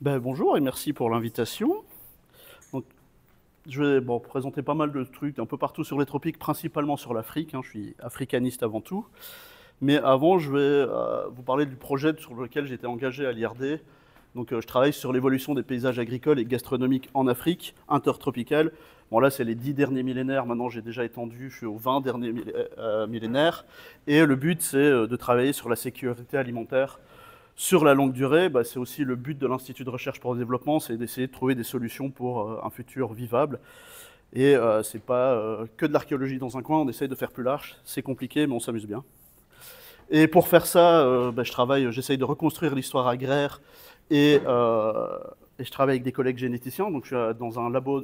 Bonjour et merci pour l'invitation. Donc, je vais présenter pas mal de trucs un peu partout sur les tropiques, principalement sur l'Afrique. Je suis africaniste avant tout. Mais avant, je vais vous parler du projet sur lequel j'étais engagé à l'IRD. Donc, je travaille sur l'évolution des paysages agricoles et gastronomiques en Afrique, intertropicale. Bon, là, c'est les 10 derniers millénaires. Maintenant, j'ai déjà étendu, je suis aux 20 derniers millénaires. Et le but, c'est de travailler sur la sécurité alimentaire sur la longue durée. C'est aussi le but de l'Institut de recherche pour le développement, c'est d'essayer de trouver des solutions pour un futur vivable. Et c'est pas que de l'archéologie dans un coin, on essaye de faire plus large. C'est compliqué, mais on s'amuse bien. Et pour faire ça, j'essaye de reconstruire l'histoire agraire et je travaille avec des collègues généticiens. Donc je suis dans un labo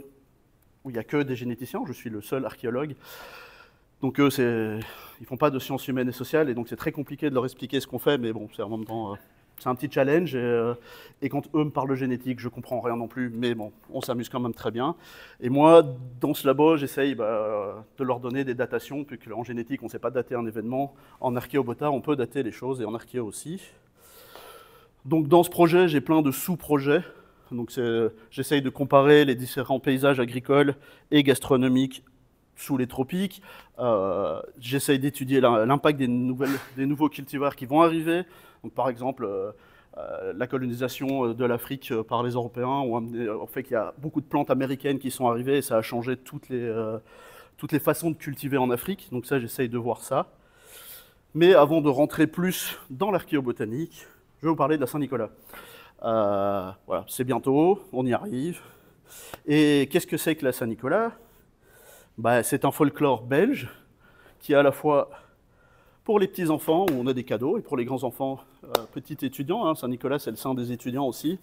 où il n'y a que des généticiens, je suis le seul archéologue. Donc eux, ils font pas de sciences humaines et sociales, et donc c'est très compliqué de leur expliquer ce qu'on fait, mais bon, c'est en même temps, c'est un petit challenge, et quand eux me parlent de génétique, je comprends rien non plus, mais bon, on s'amuse quand même très bien. Et moi, dans ce labo, j'essaye de leur donner des datations, puisqu'en génétique, on ne sait pas dater un événement. En archéobota, on peut dater les choses, et en archéo aussi. Donc dans ce projet, j'ai plein de sous-projets. Donc j'essaye de comparer les différents paysages agricoles et gastronomiques sous les tropiques. J'essaye d'étudier l'impact des nouveaux cultivars qui vont arriver. Donc, par exemple, la colonisation de l'Afrique par les Européens ont fait qu'il y a beaucoup de plantes américaines qui sont arrivées et ça a changé toutes les façons de cultiver en Afrique. Donc ça, j'essaye de voir ça. Mais avant de rentrer plus dans l'archéobotanique, je vais vous parler de la Saint-Nicolas. Voilà, c'est bientôt, on y arrive. Et qu'est-ce que c'est que la Saint-Nicolas ? C'est un folklore belge qui est à la fois pour les petits-enfants, où on a des cadeaux, et pour les grands-enfants, petits étudiants. Saint-Nicolas, c'est le saint des étudiants aussi.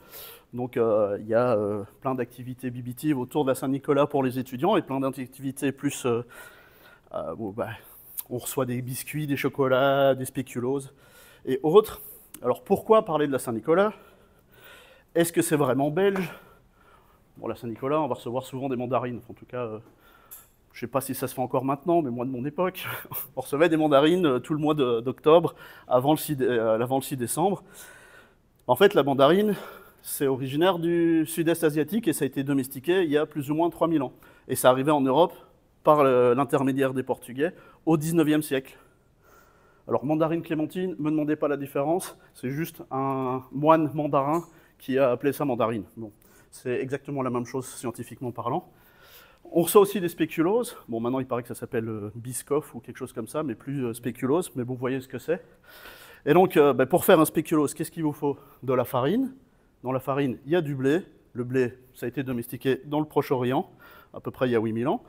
Donc il y a plein d'activités bibitives autour de la Saint-Nicolas pour les étudiants, et plein d'activités plus... on reçoit des biscuits, des chocolats, des spéculoses, et autres. Alors pourquoi parler de la Saint-Nicolas ? Est-ce que c'est vraiment belge ? Bon, la Saint-Nicolas, on va recevoir souvent des mandarines, en tout cas... je ne sais pas si ça se fait encore maintenant, mais moi de mon époque, on recevait des mandarines tout le mois d'octobre, avant le 6 décembre. En fait, la mandarine, c'est originaire du sud-est asiatique et ça a été domestiqué il y a plus ou moins 3000 ans. Et ça arrivait en Europe par l'intermédiaire des Portugais au 19e siècle. Alors, mandarine clémentine, ne me demandez pas la différence, c'est juste un moine mandarin qui a appelé ça mandarine. Bon, c'est exactement la même chose scientifiquement parlant. On reçoit aussi des spéculoses. Bon, maintenant, il paraît que ça s'appelle biscoff ou quelque chose comme ça, mais plus spéculose. Mais bon, vous voyez ce que c'est. Et donc, pour faire un spéculose, qu'est-ce qu'il vous faut ? De la farine. Dans la farine, il y a du blé. Le blé, ça a été domestiqué dans le Proche-Orient, à peu près il y a 8000 ans.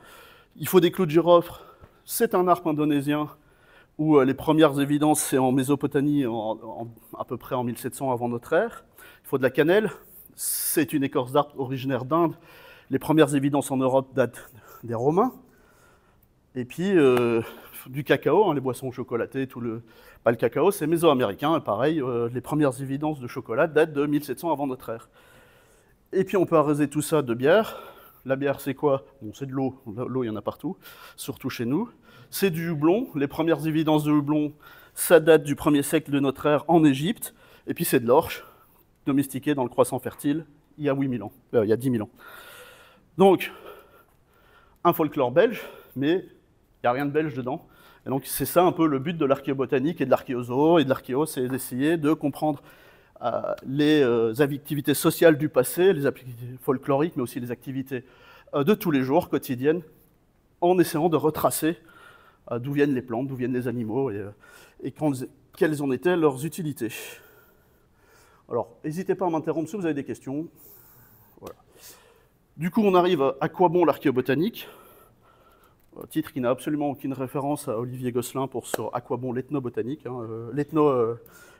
Il faut des clous de girofle. C'est un arbre indonésien où les premières évidences, c'est en Mésopotamie, à peu près en 1700 avant notre ère. Il faut de la cannelle. C'est une écorce d'arbre originaire d'Inde. Les premières évidences en Europe datent des Romains. Et puis, du cacao, les boissons chocolatées, pas le cacao, c'est mésoaméricain. Pareil, les premières évidences de chocolat datent de 1700 avant notre ère. Et puis, on peut arroser tout ça de bière. La bière, c'est quoi ? Bon, c'est de l'eau. L'eau, il y en a partout, surtout chez nous. C'est du houblon. Les premières évidences de houblon, ça date du 1er siècle de notre ère en Égypte. Et puis, c'est de l'orge, domestiqué dans le croissant fertile, il y a 10 000 ans. Donc, un folklore belge, mais il n'y a rien de belge dedans. Et donc, c'est ça un peu le but de l'archéobotanique et de l'archéozo et de l'archéo, c'est d'essayer de comprendre les activités sociales du passé, les activités folkloriques, mais aussi les activités de tous les jours, quotidiennes, en essayant de retracer d'où viennent les plantes, d'où viennent les animaux et quelles en étaient leurs utilités. Alors, n'hésitez pas à m'interrompre si vous avez des questions. Voilà. Du coup, on arrive à quoi bon l'archéobotanique ? Titre qui n'a absolument aucune référence à Olivier Gosselin sur à quoi bon l'ethnobotanique,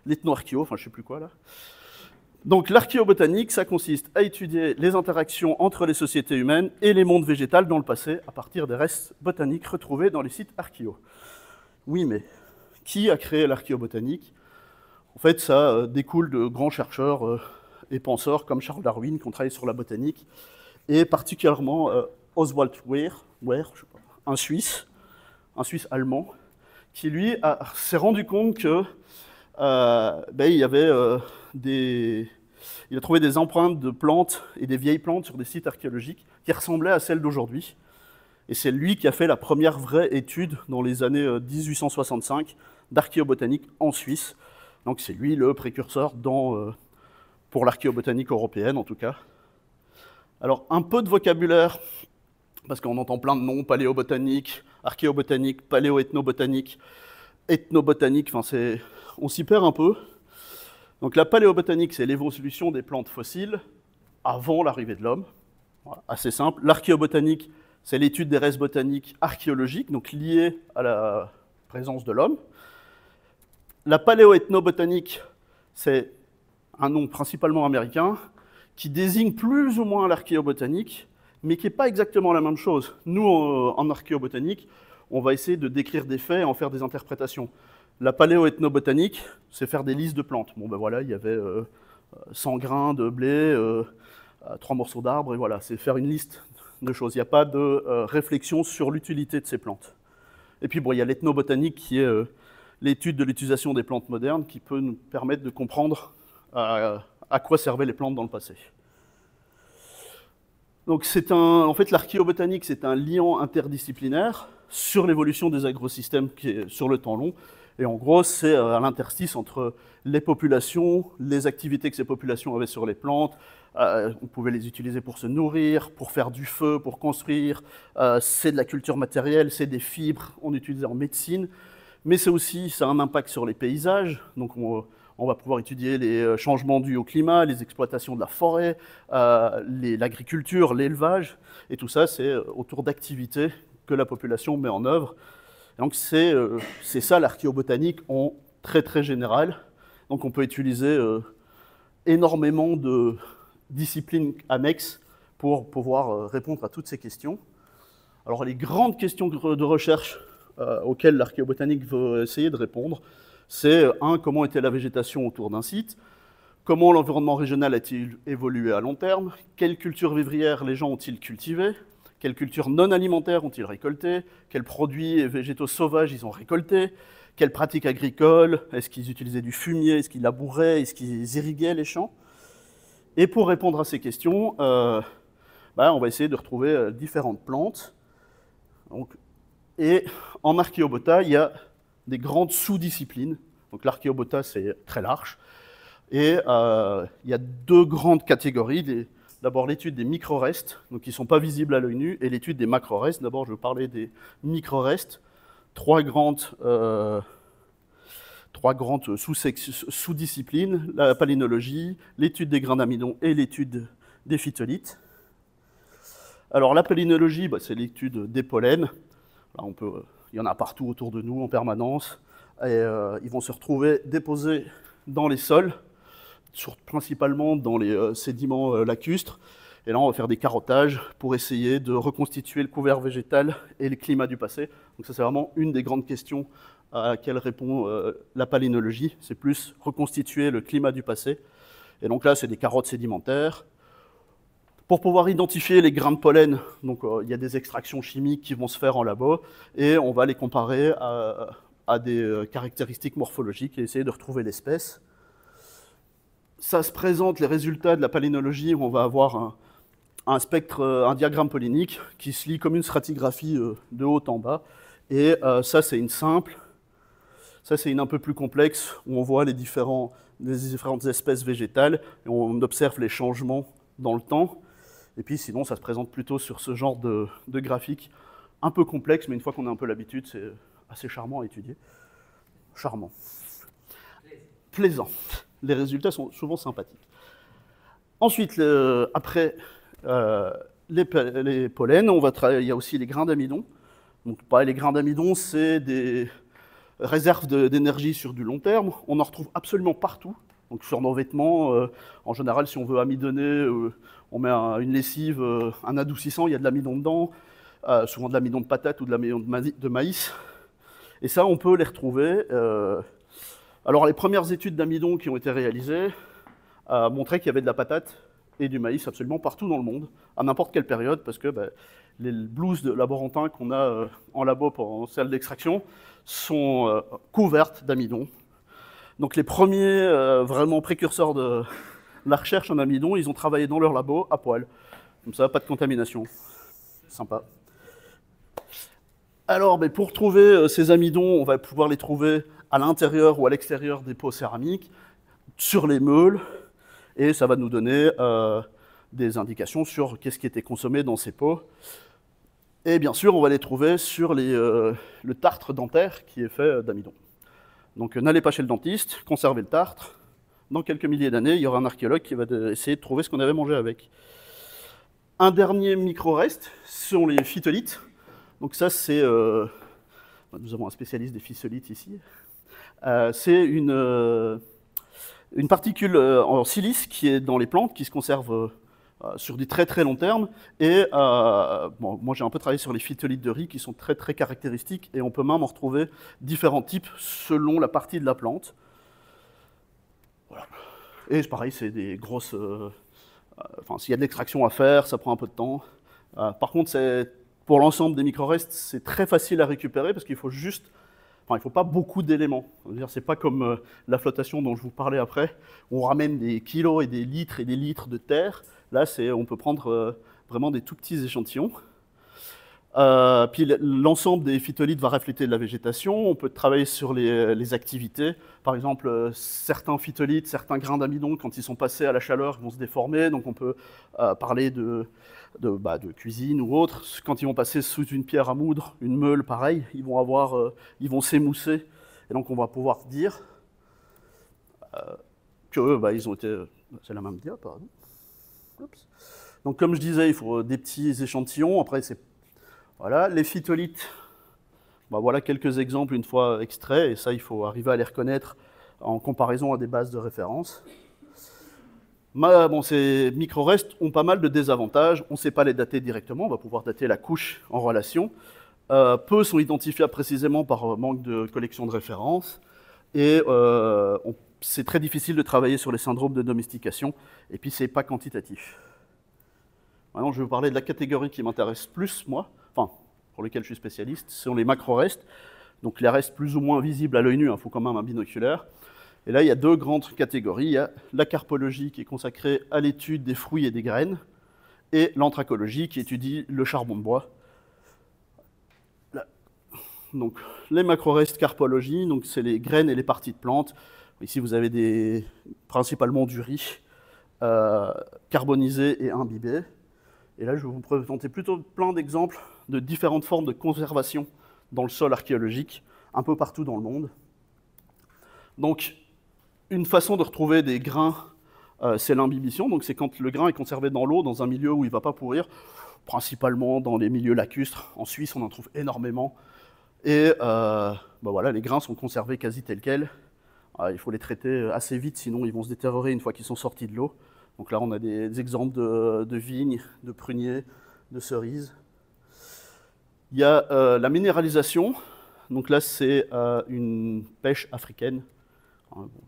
l'ethno-archéo, enfin je sais plus quoi là. Donc l'archéobotanique, ça consiste à étudier les interactions entre les sociétés humaines et les mondes végétaux dans le passé à partir des restes botaniques retrouvés dans les sites archéo. Oui, mais qui a créé l'archéobotanique ? En fait, ça découle de grands chercheurs et penseurs comme Charles Darwin qui ont travaillé sur la botanique, et particulièrement Oswald Wehr, un Suisse allemand, qui lui s'est rendu compte que il y avait des Il a trouvé des empreintes de plantes et des vieilles plantes sur des sites archéologiques qui ressemblaient à celles d'aujourd'hui. Et c'est lui qui a fait la première vraie étude dans les années 1865 d'archéobotanique en Suisse. Donc c'est lui le précurseur pour l'archéobotanique européenne en tout cas. Alors un peu de vocabulaire, parce qu'on entend plein de noms, paléobotanique, archéobotanique, paléoethnobotanique, ethnobotanique, enfin on s'y perd un peu. Donc la paléobotanique, c'est l'évolution des plantes fossiles avant l'arrivée de l'homme. Voilà, assez simple. L'archéobotanique, c'est l'étude des restes botaniques archéologiques, donc liés à la présence de l'homme. La paléoethnobotanique, c'est un nom principalement américain qui désigne plus ou moins l'archéobotanique, mais qui n'est pas exactement la même chose. Nous, en archéobotanique, on va essayer de décrire des faits et en faire des interprétations. La paléoethnobotanique, c'est faire des listes de plantes. Bon ben voilà, il y avait 100 grains de blé, 3 morceaux d'arbres, et voilà, c'est faire une liste de choses. Il n'y a pas de réflexion sur l'utilité de ces plantes. Et puis bon, il y a l'ethnobotanique qui est l'étude de l'utilisation des plantes modernes qui peut nous permettre de comprendre à quoi servaient les plantes dans le passé. Donc en fait, l'archéobotanique, c'est un liant interdisciplinaire sur l'évolution des agrosystèmes qui est sur le temps long. Et en gros, c'est à l'interstice entre les populations, les activités que ces populations avaient sur les plantes. On pouvait les utiliser pour se nourrir, pour faire du feu, pour construire. C'est de la culture matérielle, c'est des fibres, on utilisait en médecine. Mais c'est aussi, ça a un impact sur les paysages. Donc on va pouvoir étudier les changements dus au climat, les exploitations de la forêt, l'agriculture, l'élevage. Et tout ça, c'est autour d'activités que la population met en œuvre. Et donc c'est ça l'archéobotanique en très très général. Donc on peut utiliser énormément de disciplines annexes pour pouvoir répondre à toutes ces questions. Alors les grandes questions de recherche auxquelles l'archéobotanique veut essayer de répondre, c'est comment était la végétation autour d'un site, comment l'environnement régional a-t-il évolué à long terme, quelles cultures vivrières les gens ont-ils cultivées, quelles cultures non alimentaires ont-ils récoltées, quels produits végétaux sauvages ils ont récoltés, quelles pratiques agricoles, est-ce qu'ils utilisaient du fumier, est-ce qu'ils labouraient, est-ce qu'ils irriguaient les champs. Et pour répondre à ces questions, on va essayer de retrouver différentes plantes. Et en archéobota, il y a des grandes sous-disciplines. Donc l'archéobota, c'est très large. Et il y a deux grandes catégories. D'abord l'étude des micro-restes, donc qui ne sont pas visibles à l'œil nu, et l'étude des macro-restes. D'abord, je vais parler des micro-restes. Trois grandes sous-disciplines, la palynologie, l'étude des grains d'amidon et l'étude des phytolithes. Alors la palynologie, c'est l'étude des pollens. Là, il y en a partout autour de nous en permanence. Et, ils vont se retrouver déposés dans les sols, principalement dans les sédiments lacustres. Et là, on va faire des carottages pour essayer de reconstituer le couvert végétal et le climat du passé. Donc ça, c'est vraiment une des grandes questions à laquelle répond la palynologie. C'est plus reconstituer le climat du passé. Et donc là, c'est des carottes sédimentaires. Pour pouvoir identifier les grains de pollen, donc il y a des extractions chimiques qui vont se faire en labo, et on va les comparer à des caractéristiques morphologiques et essayer de retrouver l'espèce. Ça se présente, les résultats de la palynologie, où on va avoir un spectre, un diagramme pollinique qui se lit comme une stratigraphie de haut en bas. Et ça, c'est une simple. Ça, c'est une un peu plus complexe, où on voit les différentes espèces végétales, et on observe les changements dans le temps. Et puis sinon, ça se présente plutôt sur ce genre de graphique un peu complexe, mais une fois qu'on a un peu l'habitude, c'est assez charmant à étudier. Charmant. Plaisant. Les résultats sont souvent sympathiques. Ensuite, après les pollens, il y a aussi les grains d'amidon. Donc, les grains d'amidon, c'est des réserves d'énergie sur du long terme. On en retrouve absolument partout. Donc, sur nos vêtements, en général, si on veut amidonner, on met une lessive, un adoucissant, il y a de l'amidon dedans, souvent de l'amidon de patate ou de l'amidon de maïs. Et ça, on peut les retrouver. Alors, les premières études d'amidon qui ont été réalisées montraient qu'il y avait de la patate et du maïs absolument partout dans le monde, à n'importe quelle période, parce que les blouses de laborantin qu'on a en labo en salle d'extraction sont couvertes d'amidon. Donc les premiers vraiment précurseurs la recherche en amidon, ils ont travaillé dans leur labo à poil. Comme ça, pas de contamination. Sympa. Alors, mais pour trouver ces amidons, on va pouvoir les trouver à l'intérieur ou à l'extérieur des pots céramiques, sur les meules, et ça va nous donner des indications sur qu'est-ce qui était consommé dans ces pots. Et bien sûr, on va les trouver sur le tartre dentaire qui est fait d'amidon. Donc n'allez pas chez le dentiste, conservez le tartre. Dans quelques milliers d'années, il y aura un archéologue qui va essayer de trouver ce qu'on avait mangé avec. Un dernier micro-reste sont les phytolithes. Donc ça, c'est... nous avons un spécialiste des phytolithes ici. C'est une particule en silice qui est dans les plantes, qui se conserve sur du très très long terme. Et bon, moi, j'ai un peu travaillé sur les phytolithes de riz qui sont très très caractéristiques, et on peut même en retrouver différents types selon la partie de la plante. Voilà. Et pareil, c'est des grosses... Enfin, s'il y a de l'extraction à faire, ça prend un peu de temps. Par contre, pour l'ensemble des micro-restes, c'est très facile à récupérer parce qu'il faut juste... Enfin, il ne faut pas beaucoup d'éléments. C'est pas comme la flottation dont je vous parlais après, où on ramène des kilos et des litres de terre. Là, on peut prendre vraiment des tout petits échantillons. Puis l'ensemble des phytolithes va refléter de la végétation. On peut travailler sur les activités. Par exemple, certains phytolithes, certains grains d'amidon, quand ils sont passés à la chaleur, ils vont se déformer. Donc on peut parler de cuisine ou autre. Quand ils vont passer sous une pierre à moudre, une meule, pareil, ils vont s'émousser. Et donc on va pouvoir dire que ils ont été... C'est la même dia, pardon. Oups. Donc comme je disais, il faut des petits échantillons. Après, voilà, les phytolithes, voilà quelques exemples une fois extraits, et ça, il faut arriver à les reconnaître en comparaison à des bases de référence. Bon, ces micro-restes ont pas mal de désavantages. On ne sait pas les dater directement, on va pouvoir dater la couche en relation. Peu sont identifiables précisément par manque de collection de références, et c'est très difficile de travailler sur les syndromes de domestication, et puis c'est pas quantitatif. Maintenant, je vais vous parler de la catégorie qui m'intéresse plus, moi, enfin, pour lesquels je suis spécialiste, ce sont les macro-restes, donc les restes plus ou moins visibles à l'œil nu, il faut quand même un binoculaire. Et là, il y a deux grandes catégories. Il y a la carpologie qui est consacrée à l'étude des fruits et des graines, et l'anthracologie qui étudie le charbon de bois. Là. Donc, les macro-restes carpologie, donc c'est les graines et les parties de plantes. Ici, vous avez principalement du riz carbonisé et imbibé. Et là, je vais vous présenter plutôt plein d'exemples de différentes formes de conservation dans le sol archéologique, un peu partout dans le monde. Donc, une façon de retrouver des grains, c'est l'imbibition. Donc, c'est quand le grain est conservé dans l'eau, dans un milieu où il ne va pas pourrir, principalement dans les milieux lacustres. En Suisse, on en trouve énormément. Et voilà, les grains sont conservés quasi tels quels. Il faut les traiter assez vite, sinon ils vont se détériorer une fois qu'ils sont sortis de l'eau. Donc là, on a des exemples de vignes, de pruniers, de cerises. Il y a la minéralisation. Donc là, c'est une pêche africaine.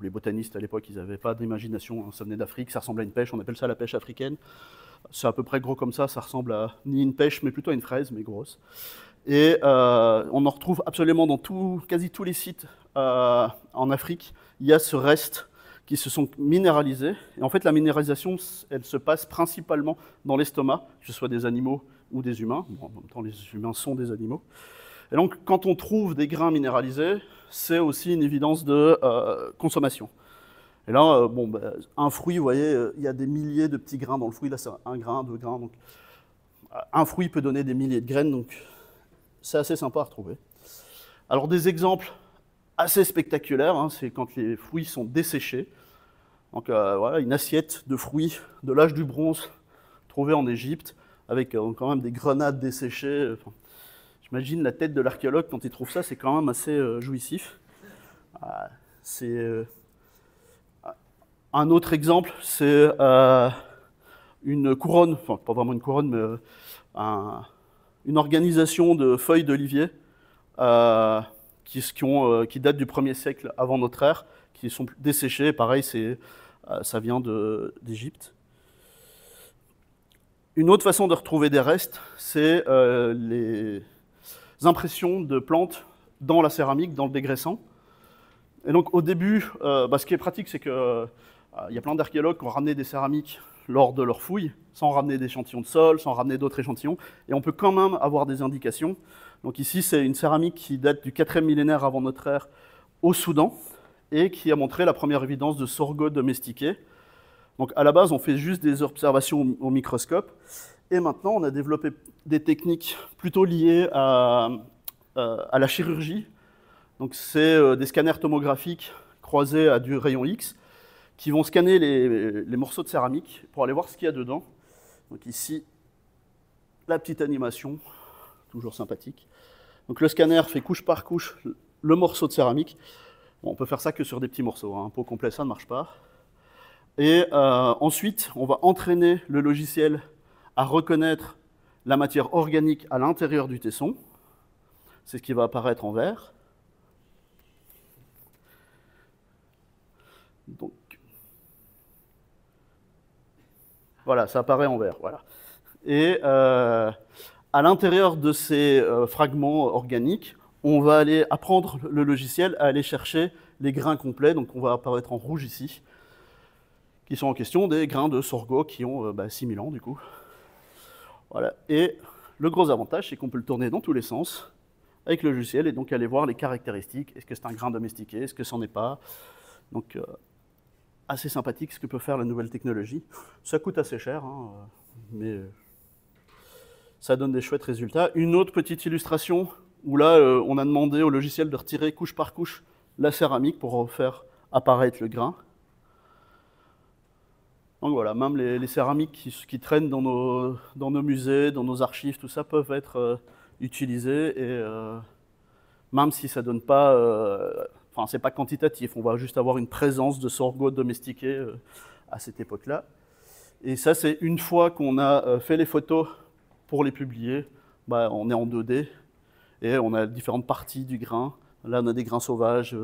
Les botanistes, à l'époque, ils n'avaient pas d'imagination. Ça venait d'Afrique, ça ressemble à une pêche. On appelle ça la pêche africaine. C'est à peu près gros comme ça. Ça ressemble à ni une pêche, mais plutôt à une fraise, mais grosse. Et on en retrouve absolument dans quasi tous les sites en Afrique. Il y a ce reste qui se sont minéralisés. Et en fait, la minéralisation, elle se passe principalement dans l'estomac, que ce soit des animaux ou des humains. Bon, en même temps, les humains sont des animaux. Et donc, quand on trouve des grains minéralisés, c'est aussi une évidence de consommation. Et là, un fruit, vous voyez, il y a des milliers de petits grains dans le fruit. Là, c'est 1 grain, 2 grains. Donc, un fruit peut donner des milliers de graines, donc c'est assez sympa à retrouver. Alors, des exemples assez spectaculaires, c'est quand les fruits sont desséchés. Donc voilà, une assiette de fruits de l'âge du bronze trouvée en Égypte, avec quand même des grenades desséchées. J'imagine la tête de l'archéologue quand il trouve ça, c'est quand même assez jouissif. Un autre exemple, c'est une couronne, enfin pas vraiment une couronne, mais une organisation de feuilles d'olivier qui datent du 1er siècle avant notre ère, qui sont desséchées. Pareil, ça vient d'Égypte. Une autre façon de retrouver des restes, c'est les impressions de plantes dans la céramique, dans le dégraissant. Et donc au début, ce qui est pratique, c'est que Il y a plein d'archéologues qui ont ramené des céramiques lors de leurs fouilles, sans ramener d'échantillons de sol, sans ramener d'autres échantillons, et on peut quand même avoir des indications. Donc ici, c'est une céramique qui date du 4e millénaire avant notre ère au Soudan, et qui a montré la première évidence de sorgho domestiqué. Donc à la base, on fait juste des observations au microscope, et maintenant on a développé des techniques plutôt liées à la chirurgie. Donc c'est des scanners tomographiques croisés à du rayon X, qui vont scanner les morceaux de céramique pour aller voir ce qu'il y a dedans. Donc ici, la petite animation, toujours sympathique. Donc le scanner fait couche par couche le morceau de céramique. Bon, on peut faire ça que sur des petits morceaux, hein. Un pot complet, ça ne marche pas. Et ensuite, on va entraîner le logiciel à reconnaître la matière organique à l'intérieur du tesson. C'est ce qui va apparaître en vert. Donc, voilà, ça apparaît en vert. Voilà. Et à l'intérieur de ces fragments organiques, on va aller apprendre le logiciel à aller chercher les grains complets. Donc, on va apparaître en rouge ici, qui sont en question des grains de sorgho qui ont 6000 ans, du coup. Voilà. Et le gros avantage, c'est qu'on peut le tourner dans tous les sens avec le logiciel et donc aller voir les caractéristiques. Est-ce que c'est un grain domestiqué? Est-ce que c'en est pas? Donc, assez sympathique ce que peut faire la nouvelle technologie. Ça coûte assez cher, hein, mais ça donne des chouettes résultats. Une autre petite illustration où là, on a demandé au logiciel de retirer couche par couche la céramique pour faire apparaître le grain. Donc voilà, même les céramiques qui traînent dans nos musées, dans nos archives, tout ça, peuvent être utilisées, et même si ça donne pas... Enfin, c'est pas quantitatif, on va juste avoir une présence de sorgho domestiqué à cette époque-là. Et ça, c'est une fois qu'on a fait les photos pour les publier, on est en 2D, et on a différentes parties du grain. Là, on a des grains sauvages.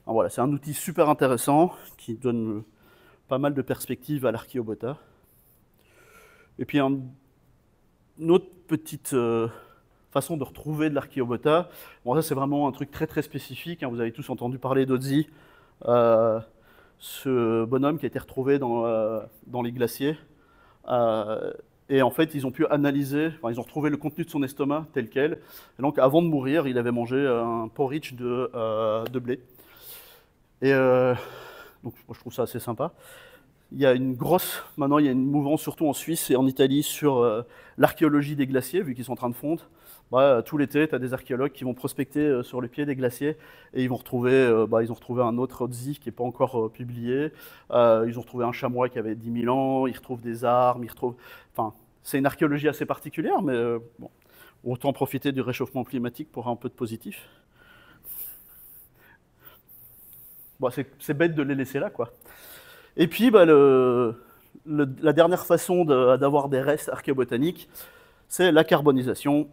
Voilà, c'est un outil super intéressant qui donne pas mal de perspectives à l'archéobota. Et puis, une autre petite façon de retrouver de l'archéobota, bon, ça c'est vraiment un truc très très spécifique, hein. Vous avez tous entendu parler d'Otzi, ce bonhomme qui a été retrouvé dans les glaciers. Et en fait, ils ont pu analyser, ils ont retrouvé le contenu de son estomac tel quel. Et donc, avant de mourir, il avait mangé un porridge de blé. Et donc, moi, je trouve ça assez sympa. Maintenant, il y a une mouvance, surtout en Suisse et en Italie, sur l'archéologie des glaciers, vu qu'ils sont en train de fondre. Tout l'été, tu as des archéologues qui vont prospecter sur le pied des glaciers, et ils ont retrouvé un autre Otzi qui n'est pas encore publié. Ils ont retrouvé un chamois qui avait 10 000 ans, ils retrouvent des armes, Enfin, c'est une archéologie assez particulière, mais bon, autant profiter du réchauffement climatique pour un peu de positif. Bon, c'est bête de les laisser là, quoi. Et puis, la dernière façon d'avoir des restes archéobotaniques, c'est la carbonisation.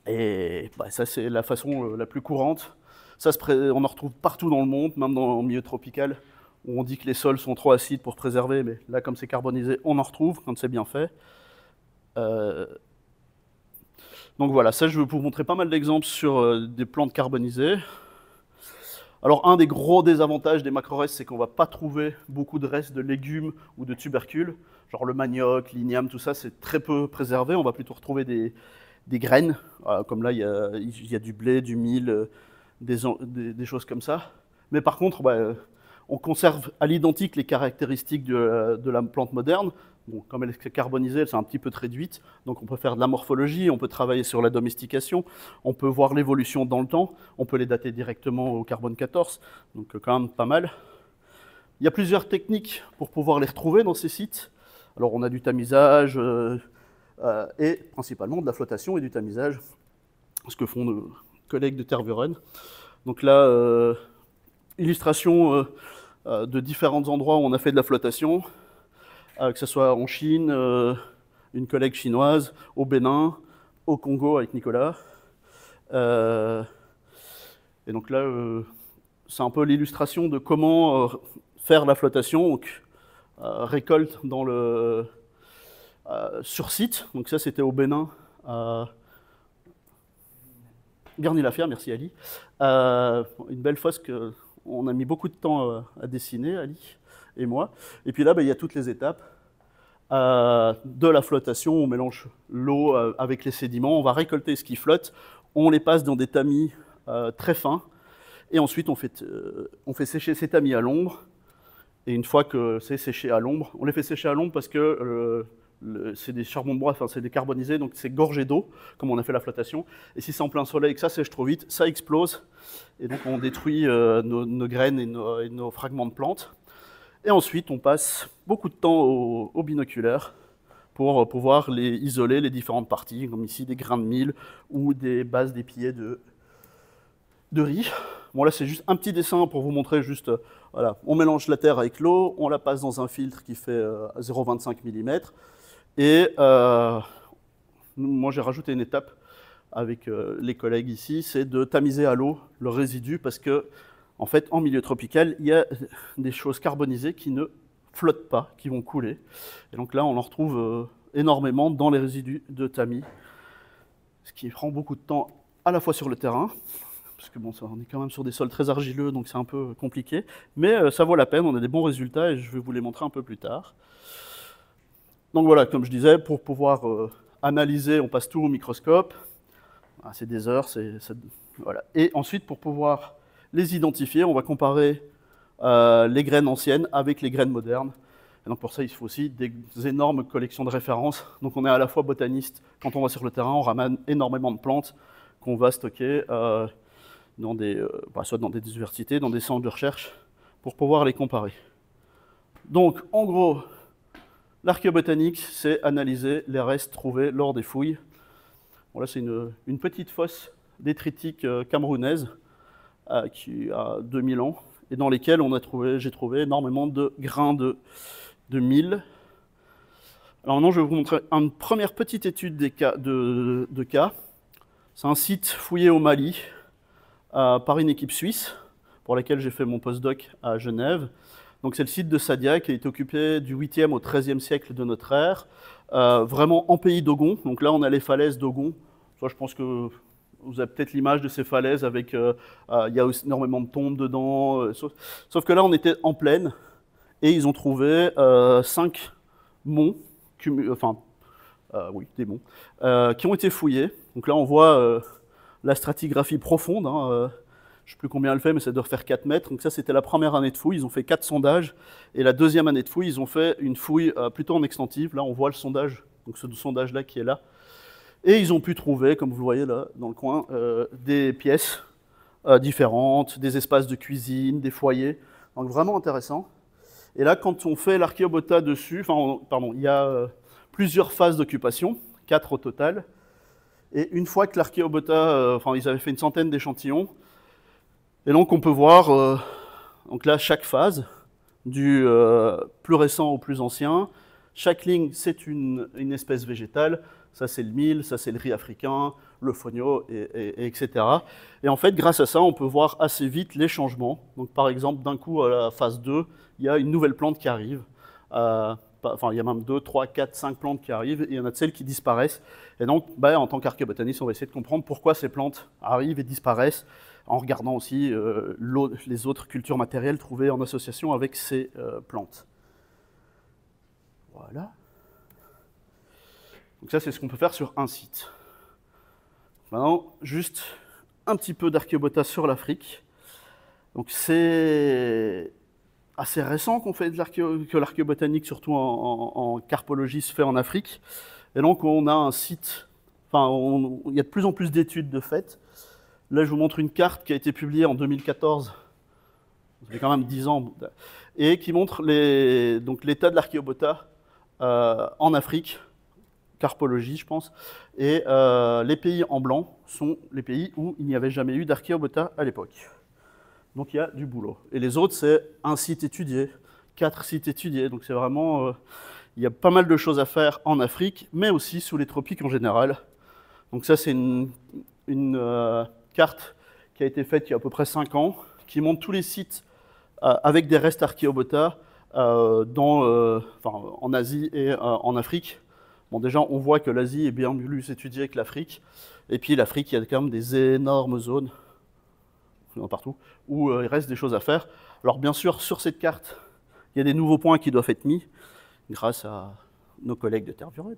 Et ça, c'est la façon la plus courante. Ça, on en retrouve partout dans le monde, même dans le milieu tropical, où on dit que les sols sont trop acides pour préserver, mais là, comme c'est carbonisé, on en retrouve quand c'est bien fait. Donc voilà, ça, je vais vous montrer pas mal d'exemples sur des plantes carbonisées. Alors, un des gros désavantages des macrorestes, c'est qu'on ne va pas trouver beaucoup de restes de légumes ou de tubercules, genre le manioc, l'igname, tout ça, c'est très peu préservé. On va plutôt retrouver des graines, comme là, il y a du blé, du mil, des choses comme ça. Mais par contre, on conserve à l'identique les caractéristiques de la plante moderne. Bon, comme elle est carbonisée, elle s'est un petit peu réduite, donc on peut faire de la morphologie, on peut travailler sur la domestication, on peut voir l'évolution dans le temps, on peut les dater directement au carbone 14, donc quand même pas mal. Il y a plusieurs techniques pour pouvoir les retrouver dans ces sites. Alors on a du tamisage, et principalement de la flottation et du tamisage, ce que font nos collègues de Tervuren. Donc là, illustration de différents endroits où on a fait de la flotation, que ce soit en Chine, une collègue chinoise, au Bénin, au Congo avec Nicolas. Et donc là, c'est un peu l'illustration de comment faire la flotation, donc récolte sur site. Donc ça, c'était au Bénin, Garny-la-Fière, merci Ali. Une belle fosse qu'on a mis beaucoup de temps à dessiner, Ali. et moi. Et puis là, il y a toutes les étapes de la flottation. On mélange l'eau avec les sédiments, on va récolter ce qui flotte, on les passe dans des tamis très fins, et ensuite on fait sécher ces tamis à l'ombre. Et une fois que c'est séché à l'ombre, on les fait sécher à l'ombre parce que c'est des charbons de bois, enfin c'est des carbonisés, donc c'est gorgé d'eau, comme on a fait la flottation. Et si c'est en plein soleil et que ça sèche trop vite, ça explose. Et donc on détruit nos graines et nos fragments de plantes. Et ensuite, on passe beaucoup de temps au binoculaire pour pouvoir isoler les différentes parties, comme ici des grains de mil ou des bases d'épillets de riz. Bon, là, c'est juste un petit dessin pour vous montrer juste, voilà, on mélange la terre avec l'eau, on la passe dans un filtre qui fait 0,25 mm. Et moi, j'ai rajouté une étape avec les collègues ici, c'est de tamiser à l'eau le résidu, parce que, en fait, en milieu tropical, il y a des choses carbonisées qui ne flottent pas, qui vont couler. Et donc là, on en retrouve énormément dans les résidus de tamis, ce qui prend beaucoup de temps à la fois sur le terrain, parce que bon, on est quand même sur des sols très argileux, donc c'est un peu compliqué, mais ça vaut la peine, on a des bons résultats, et je vais vous les montrer un peu plus tard. Donc voilà, comme je disais, pour pouvoir analyser, on passe tout au microscope. Ah, c'est des heures, voilà. Et ensuite, pour pouvoir les identifier, on va comparer les graines anciennes avec les graines modernes. Et donc pour ça, il faut aussi des énormes collections de références. Donc on est à la fois botaniste, quand on va sur le terrain, on ramène énormément de plantes qu'on va stocker soit dans des universités, dans des centres de recherche, pour pouvoir les comparer. Donc en gros, l'archéobotanique, c'est analyser les restes trouvés lors des fouilles. Bon, là, c'est une petite fosse détritique camerounaise qui a 2000 ans, et dans lesquelles j'ai trouvé énormément de grains de mil. Alors maintenant, je vais vous montrer une première petite étude de cas. C'est un site fouillé au Mali par une équipe suisse, pour laquelle j'ai fait mon postdoc à Genève. Donc c'est le site de Sadia, qui a été occupé du 8e au 13e siècle de notre ère, vraiment en pays d'Ogon. Donc là, on a les falaises d'Ogon. Je pense que vous avez peut-être l'image de ces falaises avec, il y a aussi énormément de tombes dedans. Sauf que là, on était en plaine, et ils ont trouvé 5 monts, des monts, qui ont été fouillés. Donc là, on voit la stratigraphie profonde. Je ne sais plus combien elle fait, mais ça doit faire 4 mètres. Donc ça, c'était la première année de fouille. Ils ont fait 4 sondages. Et la deuxième année de fouille, ils ont fait une fouille plutôt en extensive. Là, on voit le sondage, donc ce sondage-là qui est là. Et ils ont pu trouver, comme vous le voyez là, dans le coin, des pièces différentes, des espaces de cuisine, des foyers. Donc vraiment intéressant. Et là, quand on fait l'archéobota dessus, il y a plusieurs phases d'occupation, 4 au total. Et une fois que l'archéobota, ils avaient fait une centaine d'échantillons, et donc on peut voir, donc là, chaque phase, du plus récent au plus ancien. Chaque ligne, c'est une espèce végétale. Ça, c'est le mil, ça, c'est le riz africain, le fonio, etc. Et en fait, grâce à ça, on peut voir assez vite les changements. Donc par exemple, d'un coup, à la phase 2, il y a une nouvelle plante qui arrive. Il y a même 2, 3, 4, 5 plantes qui arrivent, et il y en a de celles qui disparaissent. Et donc, en tant qu'archéobotaniste, on va essayer de comprendre pourquoi ces plantes arrivent et disparaissent, en regardant aussi les autres cultures matérielles trouvées en association avec ces plantes. Voilà. Donc ça, c'est ce qu'on peut faire sur un site. Maintenant, juste un petit peu d'archéobota sur l'Afrique. Donc c'est assez récent qu'on fait que l'archéobotanique, surtout en carpologie, se fait en Afrique. Et donc on a un site, il y a de plus en plus d'études de fait. Là, je vous montre une carte qui a été publiée en 2014, ça fait quand même 10 ans, et qui montre l'état de l'archéobota en Afrique, carpologie, je pense, et les pays en blanc sont les pays où il n'y avait jamais eu d'archéobota à l'époque. Donc il y a du boulot. Et les autres, c'est un site étudié, 4 sites étudiés. Donc c'est vraiment, il y a pas mal de choses à faire en Afrique, mais aussi sous les tropiques en général. Donc ça, c'est une carte qui a été faite il y a à peu près 5 ans, qui montre tous les sites avec des restes archéobota en Asie et en Afrique. Bon, déjà, on voit que l'Asie est bien plus étudiée que l'Afrique. Et puis l'Afrique, il y a quand même des énormes zones, partout, où il reste des choses à faire. Alors bien sûr, sur cette carte, il y a des nouveaux points qui doivent être mis grâce à nos collègues de Terre Durable.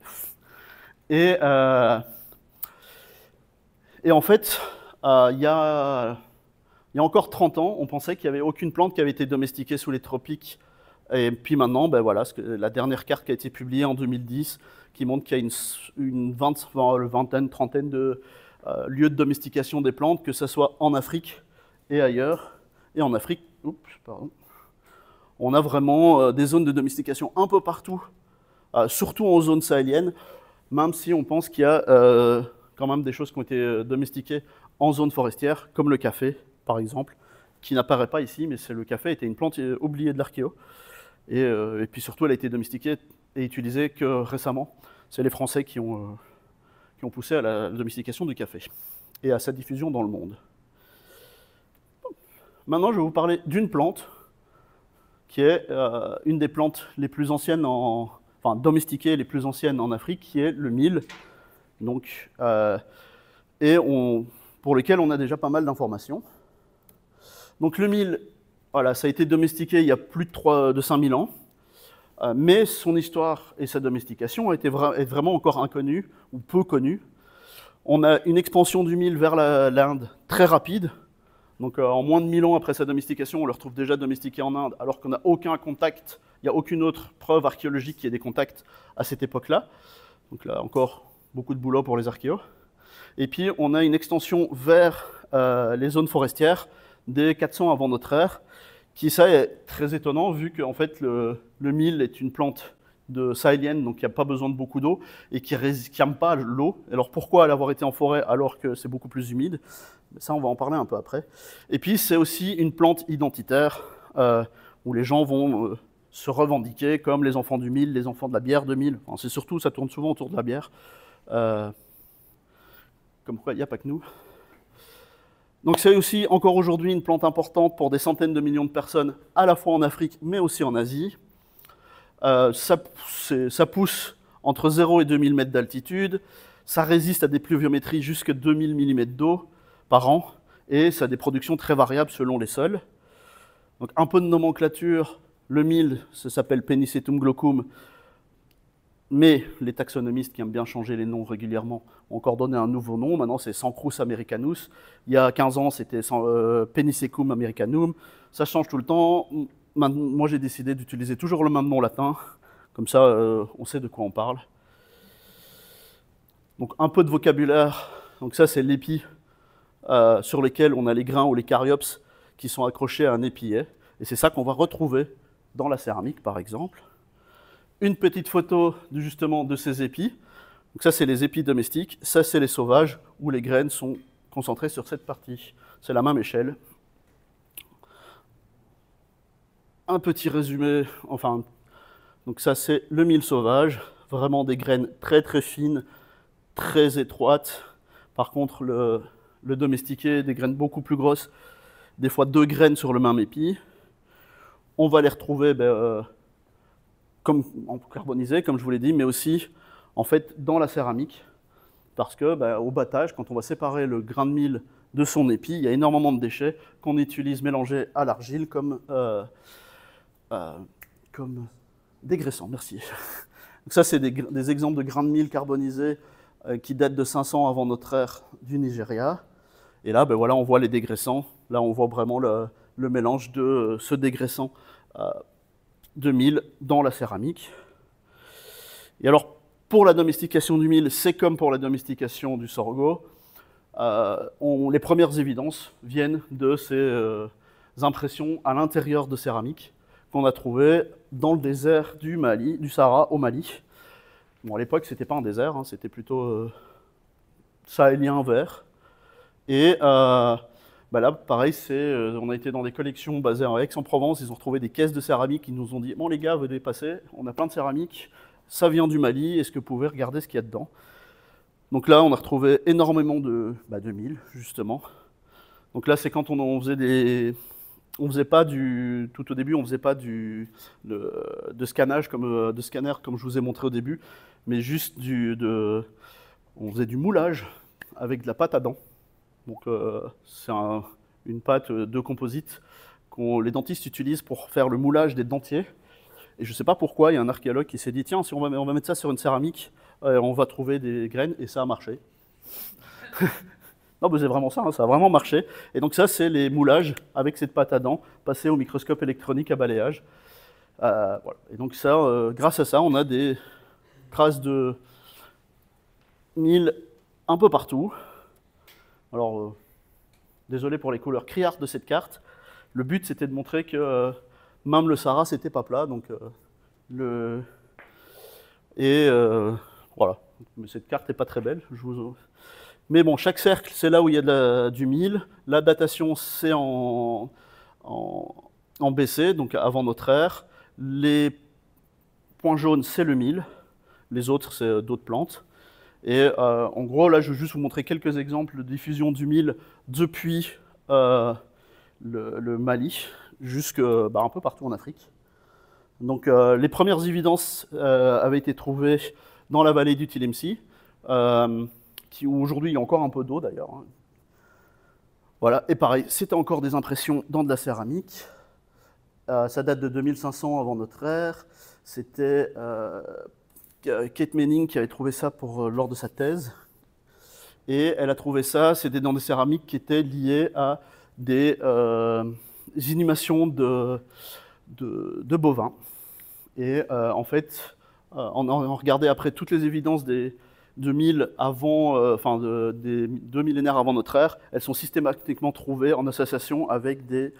Et en fait, il y a encore 30 ans, on pensait qu'il n'y avait aucune plante qui avait été domestiquée sous les tropiques. Et puis maintenant, ben voilà, la dernière carte qui a été publiée en 2010, qui montre qu'il y a une vingtaine, trentaine de lieux de domestication des plantes, que ce soit en Afrique et ailleurs. Et en Afrique, on a vraiment des zones de domestication un peu partout, surtout en zone sahélienne, même si on pense qu'il y a quand même des choses qui ont été domestiquées en zone forestière, comme le café, par exemple, qui n'apparaît pas ici, mais le café était une plante oubliée de l'archéo. Et puis surtout, elle a été domestiquée et utilisée que récemment. C'est les Français qui ont poussé à la domestication du café et à sa diffusion dans le monde. Maintenant, je vais vous parler d'une plante qui est une des plantes les plus anciennes, enfin domestiquées les plus anciennes en Afrique, qui est le mil. Donc, pour lequel on a déjà pas mal d'informations. Donc le mil, voilà, ça a été domestiqué il y a plus de 5000 ans, mais son histoire et sa domestication est vraiment encore inconnue, ou peu connue. On a une expansion du mil vers l'Inde très rapide, donc en moins de 1000 ans après sa domestication, on le retrouve déjà domestiqué en Inde, alors qu'on n'a aucun contact, il n'y a aucune autre preuve archéologique qui ait des contacts à cette époque-là. Donc là encore, beaucoup de boulot pour les archéos. Et puis on a une extension vers les zones forestières dès 400 avant notre ère, qui ça est très étonnant vu qu'en fait le mil est une plante sahélienne, donc il n'y a pas besoin de beaucoup d'eau et qui n'aime pas l'eau. Alors pourquoi avoir été en forêt alors que c'est beaucoup plus humide? Ça, on va en parler un peu après. Et puis c'est aussi une plante identitaire où les gens vont se revendiquer comme les enfants du mil, les enfants de la bière de mil. Enfin, c'est surtout, ça tourne souvent autour de la bière. Comme quoi, il n'y a pas que nous. Donc c'est aussi encore aujourd'hui une plante importante pour des centaines de millions de personnes, à la fois en Afrique, mais aussi en Asie. Ça pousse entre 0 et 2000 mètres d'altitude, ça résiste à des pluviométries jusqu'à 2000 mm d'eau par an, et ça a des productions très variables selon les sols. Donc un peu de nomenclature, le mil, ça s'appelle Penicetum glaucum, mais les taxonomistes qui aiment bien changer les noms régulièrement ont encore donné un nouveau nom. Maintenant, c'est Sancrus americanus. Il y a 15 ans, c'était Penicecum americanum. Ça change tout le temps. Moi, j'ai décidé d'utiliser toujours le même nom latin. Comme ça, on sait de quoi on parle. Donc, un peu de vocabulaire. Donc ça, c'est l'épi sur lequel on a les grains ou les caryops qui sont accrochés à un épillet. Et c'est ça qu'on va retrouver dans la céramique, par exemple. Une petite photo justement de ces épis. Donc ça, c'est les épis domestiques. Ça, c'est les sauvages, où les graines sont concentrées sur cette partie. C'est la même échelle. Un petit résumé, enfin, donc ça, c'est le mil sauvage. Vraiment des graines très très fines, très étroites. Par contre, le domestiqué, des graines beaucoup plus grosses, des fois 2 graines sur le même épi. On va les retrouver comme en carbonisé, comme je vous l'ai dit, mais aussi en fait dans la céramique, parce que au battage, quand on va séparer le grain de mil de son épi, il y a énormément de déchets qu'on utilise mélangés à l'argile comme dégraissant. Merci. Donc ça, c'est des exemples de grains de mil carbonisés qui datent de 500 avant notre ère du Nigeria. Et là, voilà, on voit les dégraissants. Là, on voit vraiment le mélange de ce dégraissant de mil dans la céramique. Et alors, pour la domestication du mil, c'est comme pour la domestication du sorgho. Les premières évidences viennent de ces impressions à l'intérieur de céramique qu'on a trouvées dans le désert du Mali, du Sahara au Mali. Bon, à l'époque, c'était pas un désert, hein, c'était plutôt sahélien vert. Et là, pareil, on a été dans des collections basées en Aix-en-Provence, ils ont retrouvé des caisses de céramique, ils nous ont dit « Bon les gars, venez passer, on a plein de céramique, ça vient du Mali, est-ce que vous pouvez regarder ce qu'il y a dedans ?» Donc là, on a retrouvé énormément de mil, justement. Donc là, c'est quand on faisait on faisait pas tout au début, on faisait pas de scannage, de scanner, comme je vous ai montré au début, mais juste on faisait du moulage avec de la pâte à dents. Donc c'est une pâte de composite que les dentistes utilisent pour faire le moulage des dentiers. Et je ne sais pas pourquoi, il y a un archéologue qui s'est dit, tiens, si on va mettre ça sur une céramique, on va trouver des graines, et ça a marché. Non, mais c'est vraiment ça, hein, ça a vraiment marché. Et donc ça, c'est les moulages avec cette pâte à dents passée au microscope électronique à balayage. Voilà. Et donc ça, grâce à ça, on a des traces de mille un peu partout. Alors, désolé pour les couleurs criardes de cette carte. Le but, c'était de montrer que même le Sahara, c'était pas plat. Donc, voilà. Mais cette carte n'est pas très belle. Mais bon, chaque cercle, c'est là où il y a du mille. La datation, c'est en BC, donc avant notre ère. Les points jaunes, c'est le mille. Les autres, c'est d'autres plantes. Et en gros, là, je vais juste vous montrer quelques exemples de diffusion du mille depuis le Mali jusque un peu partout en Afrique. Donc, les premières évidences avaient été trouvées dans la vallée du Tilemsi, où aujourd'hui il y a encore un peu d'eau d'ailleurs. Hein. Voilà, et pareil, c'était encore des impressions dans de la céramique. Ça date de 2500 avant notre ère. C'était Kate Manning qui avait trouvé ça lors de sa thèse. Et elle a trouvé ça, c'était dans des céramiques qui étaient liées à des inhumations de bovins. Et en fait, on regardait après toutes les évidences des 2000 avant, des 2 millénaires avant notre ère, elles sont systématiquement trouvées en association avec des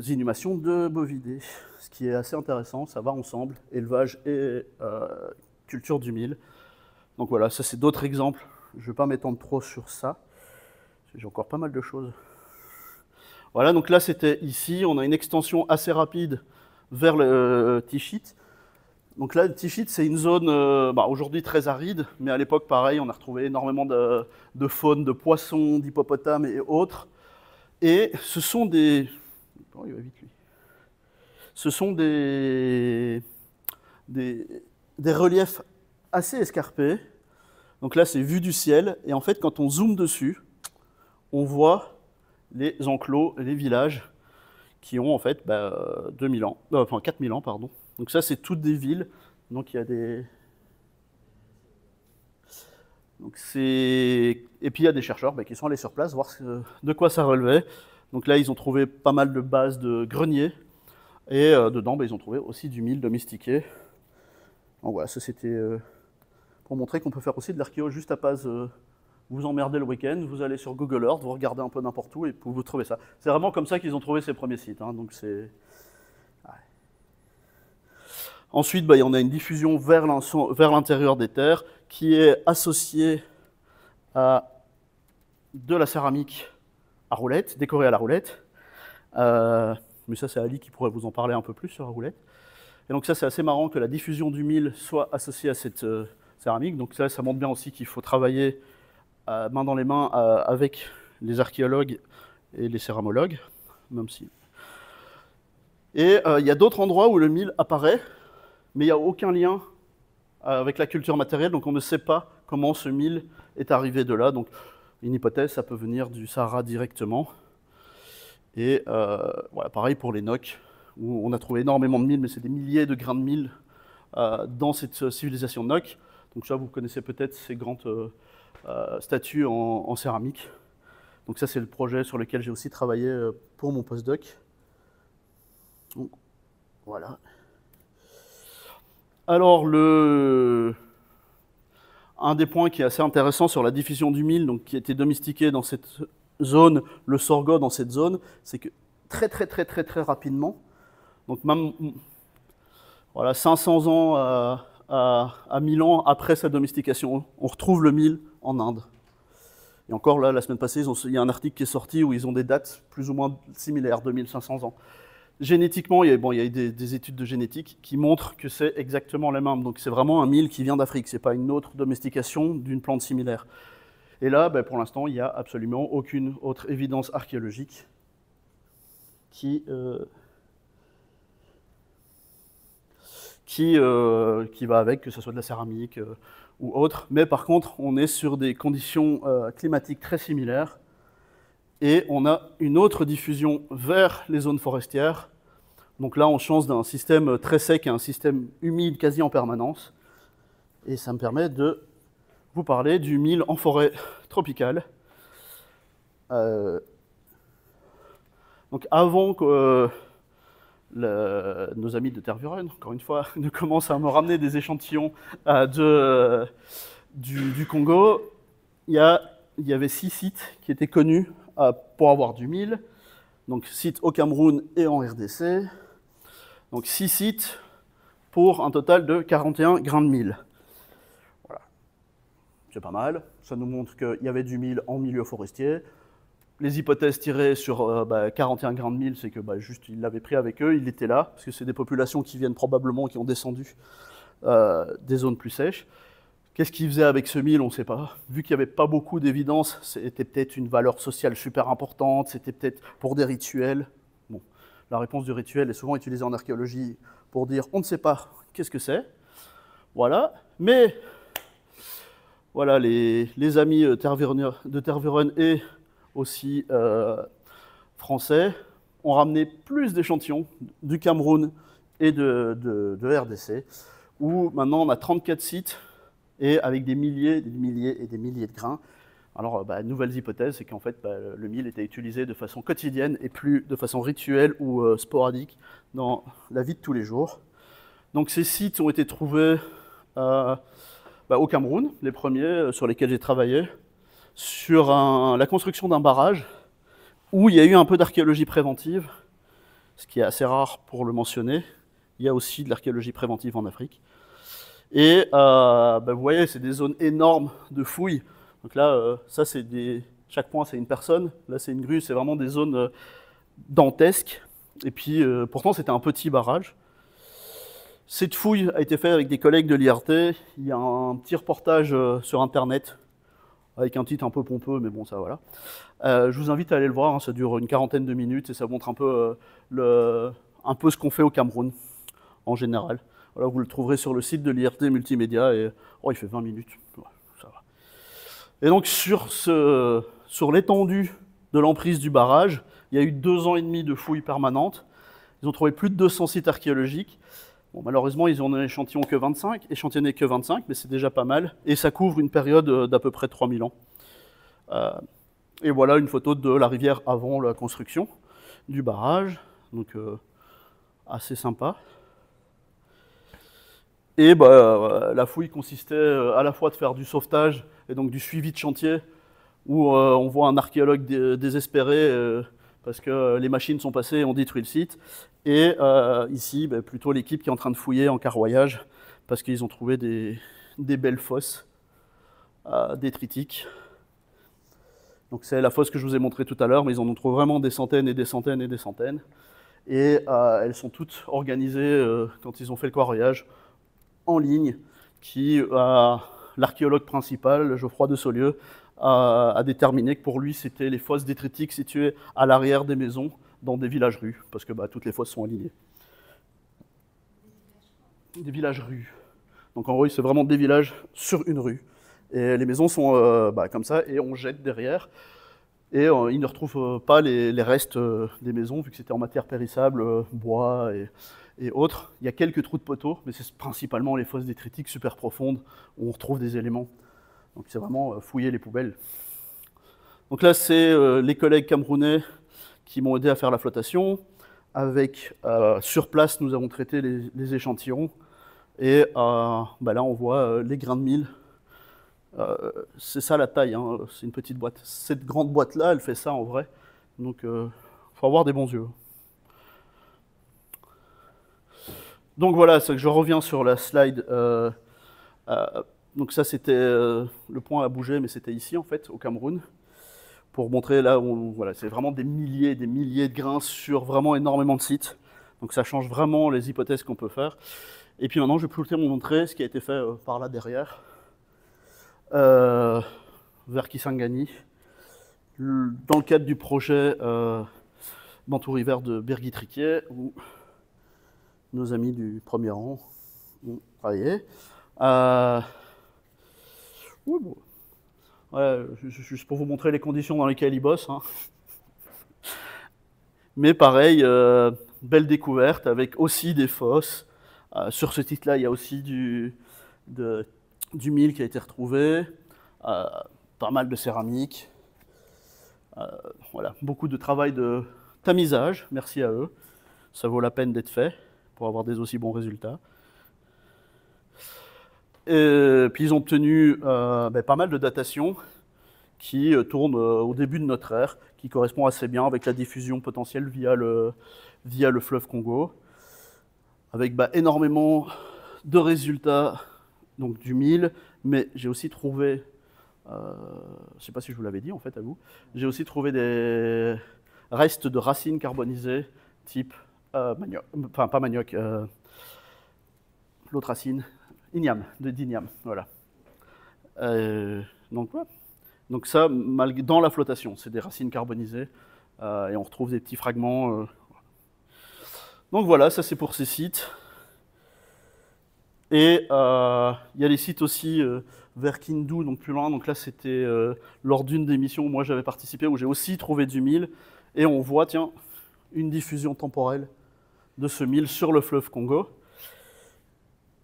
inhumations de bovidés. Ce qui est assez intéressant, ça va ensemble, élevage et culture du mil. Donc voilà, ça c'est d'autres exemples. Je ne vais pas m'étendre trop sur ça. J'ai encore pas mal de choses. Voilà, donc là c'était ici, on a une extension assez rapide vers le Tichit. Donc là, le Tichit, c'est une zone aujourd'hui très aride, mais à l'époque, pareil, on a retrouvé énormément de faune, de poissons, d'hippopotames et autres. Et ce sont des... Oh, il va vite, lui. Ce sont des reliefs assez escarpés. Donc là, c'est vu du ciel. Et en fait, quand on zoome dessus, on voit les enclos, les villages qui ont en fait 2000 ans, 4000 ans, pardon. Donc ça, c'est toutes des villes. Donc il y a des... Et puis il y a des chercheurs qui sont allés sur place voir de quoi ça relevait. Donc là, ils ont trouvé pas mal de bases de greniers. Et dedans, ils ont trouvé aussi du mil domestiqué. Donc voilà, ça c'était pour montrer qu'on peut faire aussi de l'archéo juste à base... vous emmerdez le week-end, vous allez sur Google Earth, vous regardez un peu n'importe où et vous trouvez ça. C'est vraiment comme ça qu'ils ont trouvé ces premiers sites. Hein, donc c'est... Ouais. Ensuite, il y en a une diffusion vers l'intérieur des terres qui est associée à de la céramique à roulette, décorée à la roulette. Mais ça, c'est Ali qui pourrait vous en parler un peu plus sur la roulette. Et donc ça, c'est assez marrant que la diffusion du mil soit associée à cette céramique. Donc ça montre bien aussi qu'il faut travailler main dans les mains avec les archéologues et les céramologues, même si... Et il y a d'autres endroits où le mil apparaît, mais il n'y a aucun lien avec la culture matérielle, donc on ne sait pas comment ce mil est arrivé de là. Donc une hypothèse, ça peut venir du Sahara directement. Et voilà, pareil pour les Nocs, où on a trouvé énormément de mil, mais c'est des milliers de grains de mil dans cette civilisation Noc. Donc ça, vous connaissez peut-être ces grandes statues en céramique. Donc ça, c'est le projet sur lequel j'ai aussi travaillé pour mon postdoc. Donc, voilà. Alors, un des points qui est assez intéressant sur la diffusion du mil, donc qui a été domestiqué dans cette zone, le sorgho dans cette zone, c'est que très rapidement, donc même voilà, 500 ans à 1000 ans après sa domestication, on retrouve le mil en Inde. Et encore là, la semaine passée, il y a un article qui est sorti où ils ont des dates plus ou moins similaires, 2500 ans. Génétiquement, il y a eu des études de génétique qui montrent que c'est exactement les mêmes. Donc c'est vraiment un mil qui vient d'Afrique, ce n'est pas une autre domestication d'une plante similaire. Et là, pour l'instant, il n'y a absolument aucune autre évidence archéologique qui va avec, que ce soit de la céramique ou autre. Mais par contre, on est sur des conditions climatiques très similaires et on a une autre diffusion vers les zones forestières. Donc là, on change d'un système très sec à un système humide quasi en permanence. Et ça me permet de vous parler du mil en forêt tropicale. Donc avant que nos amis de Tervuren, encore une fois, ne commencent à me ramener des échantillons du Congo, il y avait 6 sites qui étaient connus pour avoir du mil. Donc sites au Cameroun et en RDC. Donc 6 sites pour un total de 41 grains de mil. Voilà. C'est pas mal. Ça nous montre qu'il y avait du mil en milieu forestier. Les hypothèses tirées sur 41 grains de mil, c'est que juste ils l'avaient pris avec eux, il était là, parce que c'est des populations qui viennent probablement, qui ont descendu des zones plus sèches. Qu'est-ce qu'ils faisaient avec ce mil, on ne sait pas. Vu qu'il n'y avait pas beaucoup d'évidence, c'était peut-être une valeur sociale super importante, c'était peut-être pour des rituels. Bon, la réponse du rituel est souvent utilisée en archéologie pour dire on ne sait pas qu'est-ce que c'est. Voilà, mais voilà, les amis de Tervuren et aussi français ont ramené plus d'échantillons du Cameroun et de RDC, où maintenant on a 34 sites et avec des milliers et des milliers de grains. Alors, nouvelles hypothèses, c'est qu'en fait, le mil était utilisé de façon quotidienne et plus de façon rituelle ou sporadique dans la vie de tous les jours. Donc ces sites ont été trouvés au Cameroun, les premiers sur lesquels j'ai travaillé, sur la construction d'un barrage où il y a eu un peu d'archéologie préventive, ce qui est assez rare pour le mentionner. Il y a aussi de l'archéologie préventive en Afrique. Et vous voyez, c'est des zones énormes de fouilles. Donc là, ça, chaque point, c'est une personne. Là, c'est une grue, c'est vraiment des zones dantesques. Et puis, pourtant, c'était un petit barrage. Cette fouille a été faite avec des collègues de l'IRT. Il y a un petit reportage sur Internet avec un titre un peu pompeux, mais bon, ça voilà. Je vous invite à aller le voir, hein, ça dure une quarantaine de minutes et ça montre un peu, ce qu'on fait au Cameroun, en général. Voilà, vous le trouverez sur le site de l'IRT Multimédia et il fait 20 minutes. Ouais, ça va. Et donc, sur l'étendue de l'emprise du barrage, il y a eu 2 ans et demi de fouilles permanentes. Ils ont trouvé plus de 200 sites archéologiques. Bon, malheureusement, ils en ont échantillonné que 25, mais c'est déjà pas mal. Et ça couvre une période d'à peu près 3000 ans. Et voilà une photo de la rivière avant la construction du barrage. Donc, assez sympa. Et la fouille consistait à la fois de faire du sauvetage et donc du suivi de chantier, où on voit un archéologue désespéré parce que les machines sont passées et ont détruit le site. Et ici, plutôt l'équipe qui est en train de fouiller en carroyage, parce qu'ils ont trouvé des belles fosses détritiques. Donc c'est la fosse que je vous ai montrée tout à l'heure, mais ils en ont trouvé vraiment des centaines et des centaines et des centaines. Et elles sont toutes organisées, quand ils ont fait le carroyage, en ligne, l'archéologue principal, Geoffroy de Saulieu, a déterminé que pour lui, c'était les fosses détritiques situées à l'arrière des maisons, dans des villages-rues, parce que toutes les fosses sont alignées. Des villages-rues. Donc en gros, c'est vraiment des villages sur une rue. Et les maisons sont comme ça, et on jette derrière. Et ils ne retrouvent pas les restes des maisons, vu que c'était en matière périssable, bois et autres. Il y a quelques trous de poteaux, mais c'est principalement les fosses détritiques super profondes, où on retrouve des éléments. Donc c'est vraiment fouiller les poubelles. Donc là, c'est les collègues camerounais qui m'ont aidé à faire la flottation. Sur place, nous avons traité les échantillons. Et là, on voit les grains de mil. C'est ça la taille, hein, c'est une petite boîte. Cette grande boîte-là, elle fait ça en vrai. Donc, il faut avoir des bons yeux. Donc voilà, je reviens sur la slide. Donc ça, c'était le point à bouger, mais c'était ici, en fait, au Cameroun. Pour montrer là où, voilà, c'est vraiment des milliers de grains sur vraiment énormément de sites. Donc ça change vraiment les hypothèses qu'on peut faire. Et puis maintenant, je vais plutôt vous montrer ce qui a été fait par là derrière, vers Kisangani, dans le cadre du projet Bantou River de Birgit-Riquier, où nos amis du premier rang ont travaillé. Ouais, juste pour vous montrer les conditions dans lesquelles ils bossent. Hein. Mais pareil, belle découverte avec aussi des fosses. Sur ce titre-là, il y a aussi du mil qui a été retrouvé, pas mal de céramique. Voilà, beaucoup de travail de tamisage, merci à eux. Ça vaut la peine d'être fait pour avoir des aussi bons résultats. Et puis ils ont obtenu pas mal de datations qui tournent au début de notre ère, qui correspond assez bien avec la diffusion potentielle via le fleuve Congo, avec énormément de résultats donc, du mil, mais j'ai aussi trouvé, je ne sais pas si je vous l'avais dit en fait à vous, j'ai aussi trouvé des restes de racines carbonisées type manioc, enfin pas manioc, l'autre racine, igname, d'igname, voilà. Donc, ouais. Donc ça, dans la flotation, c'est des racines carbonisées, et on retrouve des petits fragments. Donc voilà, ça c'est pour ces sites. Et il y a les sites aussi vers Kindu, donc plus loin. Donc là, c'était lors d'une des missions où moi j'avais participé, où j'ai aussi trouvé du mil. Et on voit, tiens, une diffusion temporelle de ce mil sur le fleuve Congo.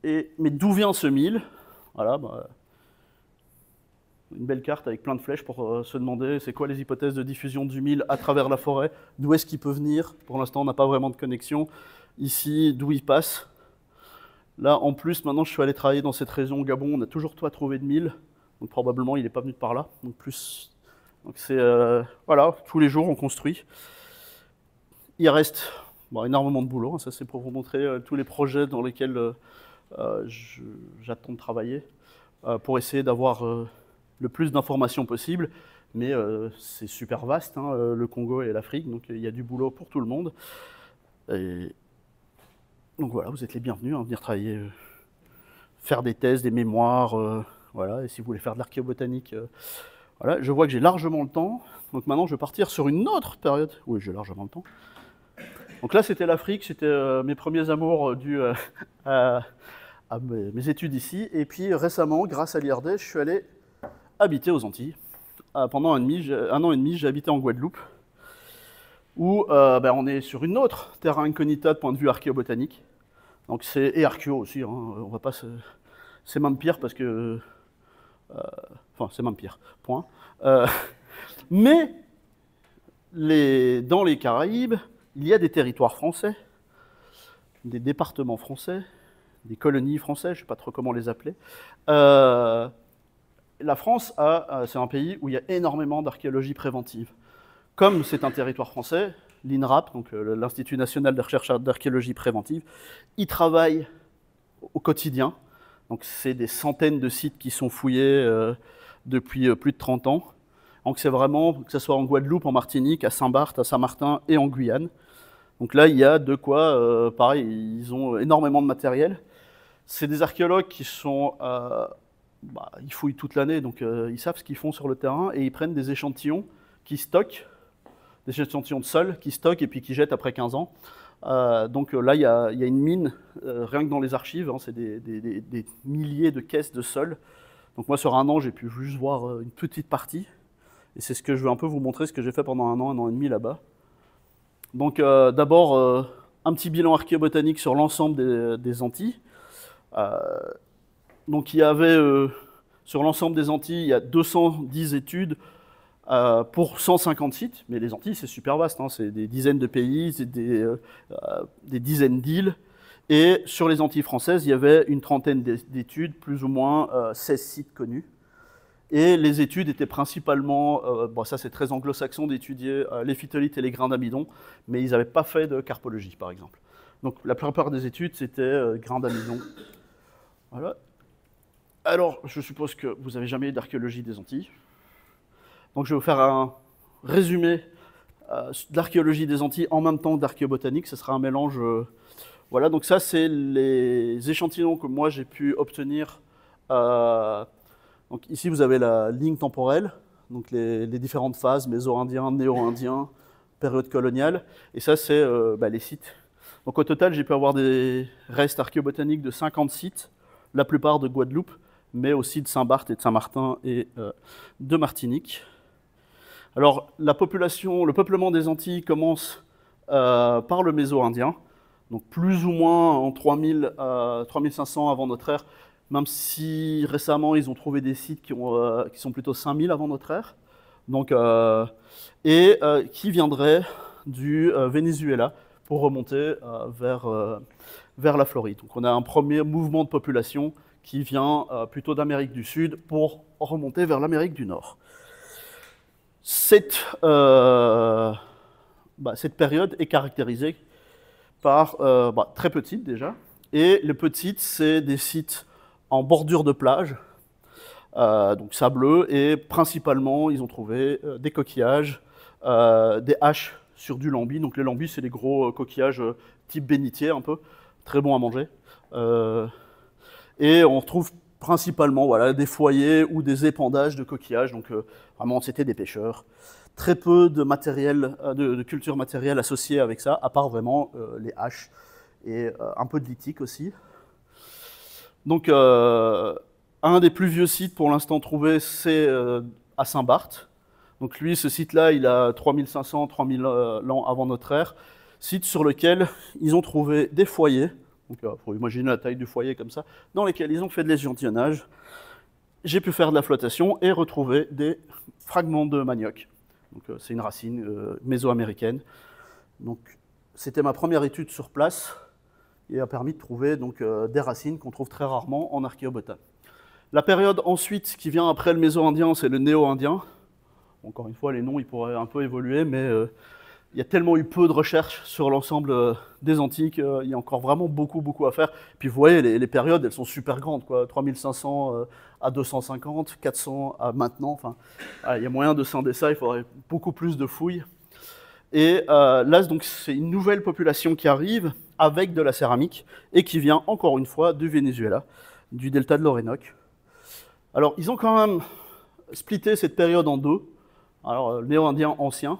Mais d'où vient ce mil? Voilà, une belle carte avec plein de flèches pour se demander c'est quoi les hypothèses de diffusion du mil à travers la forêt, d'où est-ce qu'il peut venir. Pour l'instant, on n'a pas vraiment de connexion. Ici, d'où il passe. Là, en plus, maintenant, je suis allé travailler dans cette région au Gabon, on n'a toujours pas trouvé de mil, donc probablement, il n'est pas venu de par là. Donc c'est, voilà, tous les jours, on construit. Il reste énormément de boulot, hein, ça c'est pour vous montrer tous les projets dans lesquels j'attends de travailler, pour essayer d'avoir le plus d'informations possible, mais c'est super vaste, hein, le Congo et l'Afrique, donc il y a du boulot pour tout le monde. Et donc voilà, vous êtes les bienvenus à venir travailler, faire des thèses, des mémoires, voilà, et si vous voulez faire de l'archéobotanique, voilà, je vois que j'ai largement le temps, donc maintenant je vais partir sur une autre période. Oui, j'ai largement le temps. Donc là, c'était l'Afrique, c'était mes premiers amours dus à mes études ici, et puis récemment, grâce à l'IRD, je suis allé habiter aux Antilles. Pendant un an et demi, j'ai habité en Guadeloupe, où on est sur une autre terra incognita de point de vue archéobotanique. Donc et archéo aussi, hein, on va pas c'est même pire parce que... enfin, c'est même pire, point. Mais dans les Caraïbes, il y a des territoires français, des départements français, des colonies françaises, je ne sais pas trop comment les appeler. La France, c'est un pays où il y a énormément d'archéologie préventive. Comme c'est un territoire français, l'INRAP, donc l'Institut national de recherche d'archéologie préventive, y travaille au quotidien. Donc c'est des centaines de sites qui sont fouillés depuis plus de 30 ans. Donc c'est vraiment, que ce soit en Guadeloupe, en Martinique, à Saint-Barth, à Saint-Martin et en Guyane. Donc là, il y a de quoi, pareil, ils ont énormément de matériel. C'est des archéologues qui sont... ils fouillent toute l'année, donc ils savent ce qu'ils font sur le terrain, et ils prennent des échantillons qui stockent, des échantillons de sol qui stockent et puis qui jettent après 15 ans. Donc là, il y a une mine, rien que dans les archives, hein, c'est des milliers de caisses de sol. Donc moi, sur un an, j'ai pu juste voir une petite partie. Et c'est ce que je veux un peu vous montrer, ce que j'ai fait pendant un an et demi là-bas. Donc d'abord, un petit bilan archéobotanique sur l'ensemble des Antilles. Donc il y avait, sur l'ensemble des Antilles, il y a 210 études pour 150 sites. Mais les Antilles, c'est super vaste, hein, c'est des dizaines de pays, c'est des dizaines d'îles. Et sur les Antilles françaises, il y avait une trentaine d'études, plus ou moins 16 sites connus. Et les études étaient principalement, ça c'est très anglo-saxon d'étudier les phytolithes et les grains d'amidon, mais ils n'avaient pas fait de carpologie, par exemple. Donc la plupart des études, c'était grains d'amidon. Voilà. Alors, je suppose que vous n'avez jamais eu d'archéologie des Antilles. Donc je vais vous faire un résumé de l'archéologie des Antilles en même temps que d'archéobotanique. Ce sera un mélange... voilà, donc ça c'est les échantillons que moi j'ai pu obtenir. Donc ici vous avez la ligne temporelle, donc les différentes phases, méso-indien, néo-indien, période coloniale. Et ça c'est les sites. Donc au total j'ai pu avoir des restes archéobotaniques de 50 sites, la plupart de Guadeloupe, mais aussi de Saint-Barth et de Saint-Martin et de Martinique. Alors la population, le peuplement des Antilles commence par le Méso-Indien, donc plus ou moins en 3500 avant notre ère, même si récemment ils ont trouvé des sites qui sont plutôt 5000 avant notre ère, donc, qui viendraient du Venezuela pour remonter vers la Floride. Donc on a un premier mouvement de population qui vient plutôt d'Amérique du Sud pour remonter vers l'Amérique du Nord. Cette période est caractérisée par très petites déjà, et les petites, c'est des sites en bordure de plage, donc sableux, et principalement, ils ont trouvé des coquillages, des haches sur du lambi. Donc les lambis, c'est des gros coquillages type bénitier un peu, très bons à manger. Et on retrouve principalement des foyers ou des épandages de coquillages, donc vraiment c'était des pêcheurs. Très peu de matériel, de culture matérielle associée avec ça, à part vraiment les haches et un peu de lithique aussi. Donc un des plus vieux sites pour l'instant trouvés, c'est à Saint-Barth. Donc lui, ce site-là, il a 3500, 3000 ans avant notre ère. Site sur lequel ils ont trouvé des foyers. Donc il faut imaginer la taille du foyer comme ça, dans lesquels ils ont fait de l'échantillonnage. J'ai pu faire de la flottation et retrouver des fragments de manioc. Donc c'est une racine mésoaméricaine. Donc c'était ma première étude sur place et a permis de trouver donc, des racines qu'on trouve très rarement en archéobotane. La période ensuite qui vient après le méso-indien, c'est le néo-indien. Encore une fois, les noms ils pourraient un peu évoluer, mais il y a tellement eu peu de recherches sur l'ensemble des Antiques, il y a encore vraiment beaucoup à faire. Puis vous voyez, les périodes, elles sont super grandes, quoi. 3500 à 250, 400 à maintenant. Enfin, il y a moyen de scinder ça, il faudrait beaucoup plus de fouilles. Et là, donc, c'est une nouvelle population qui arrive avec de la céramique et qui vient encore une fois du Venezuela, du delta de l'Orénoque. Alors, ils ont quand même splitté cette période en deux. Alors, le néo-indien ancien,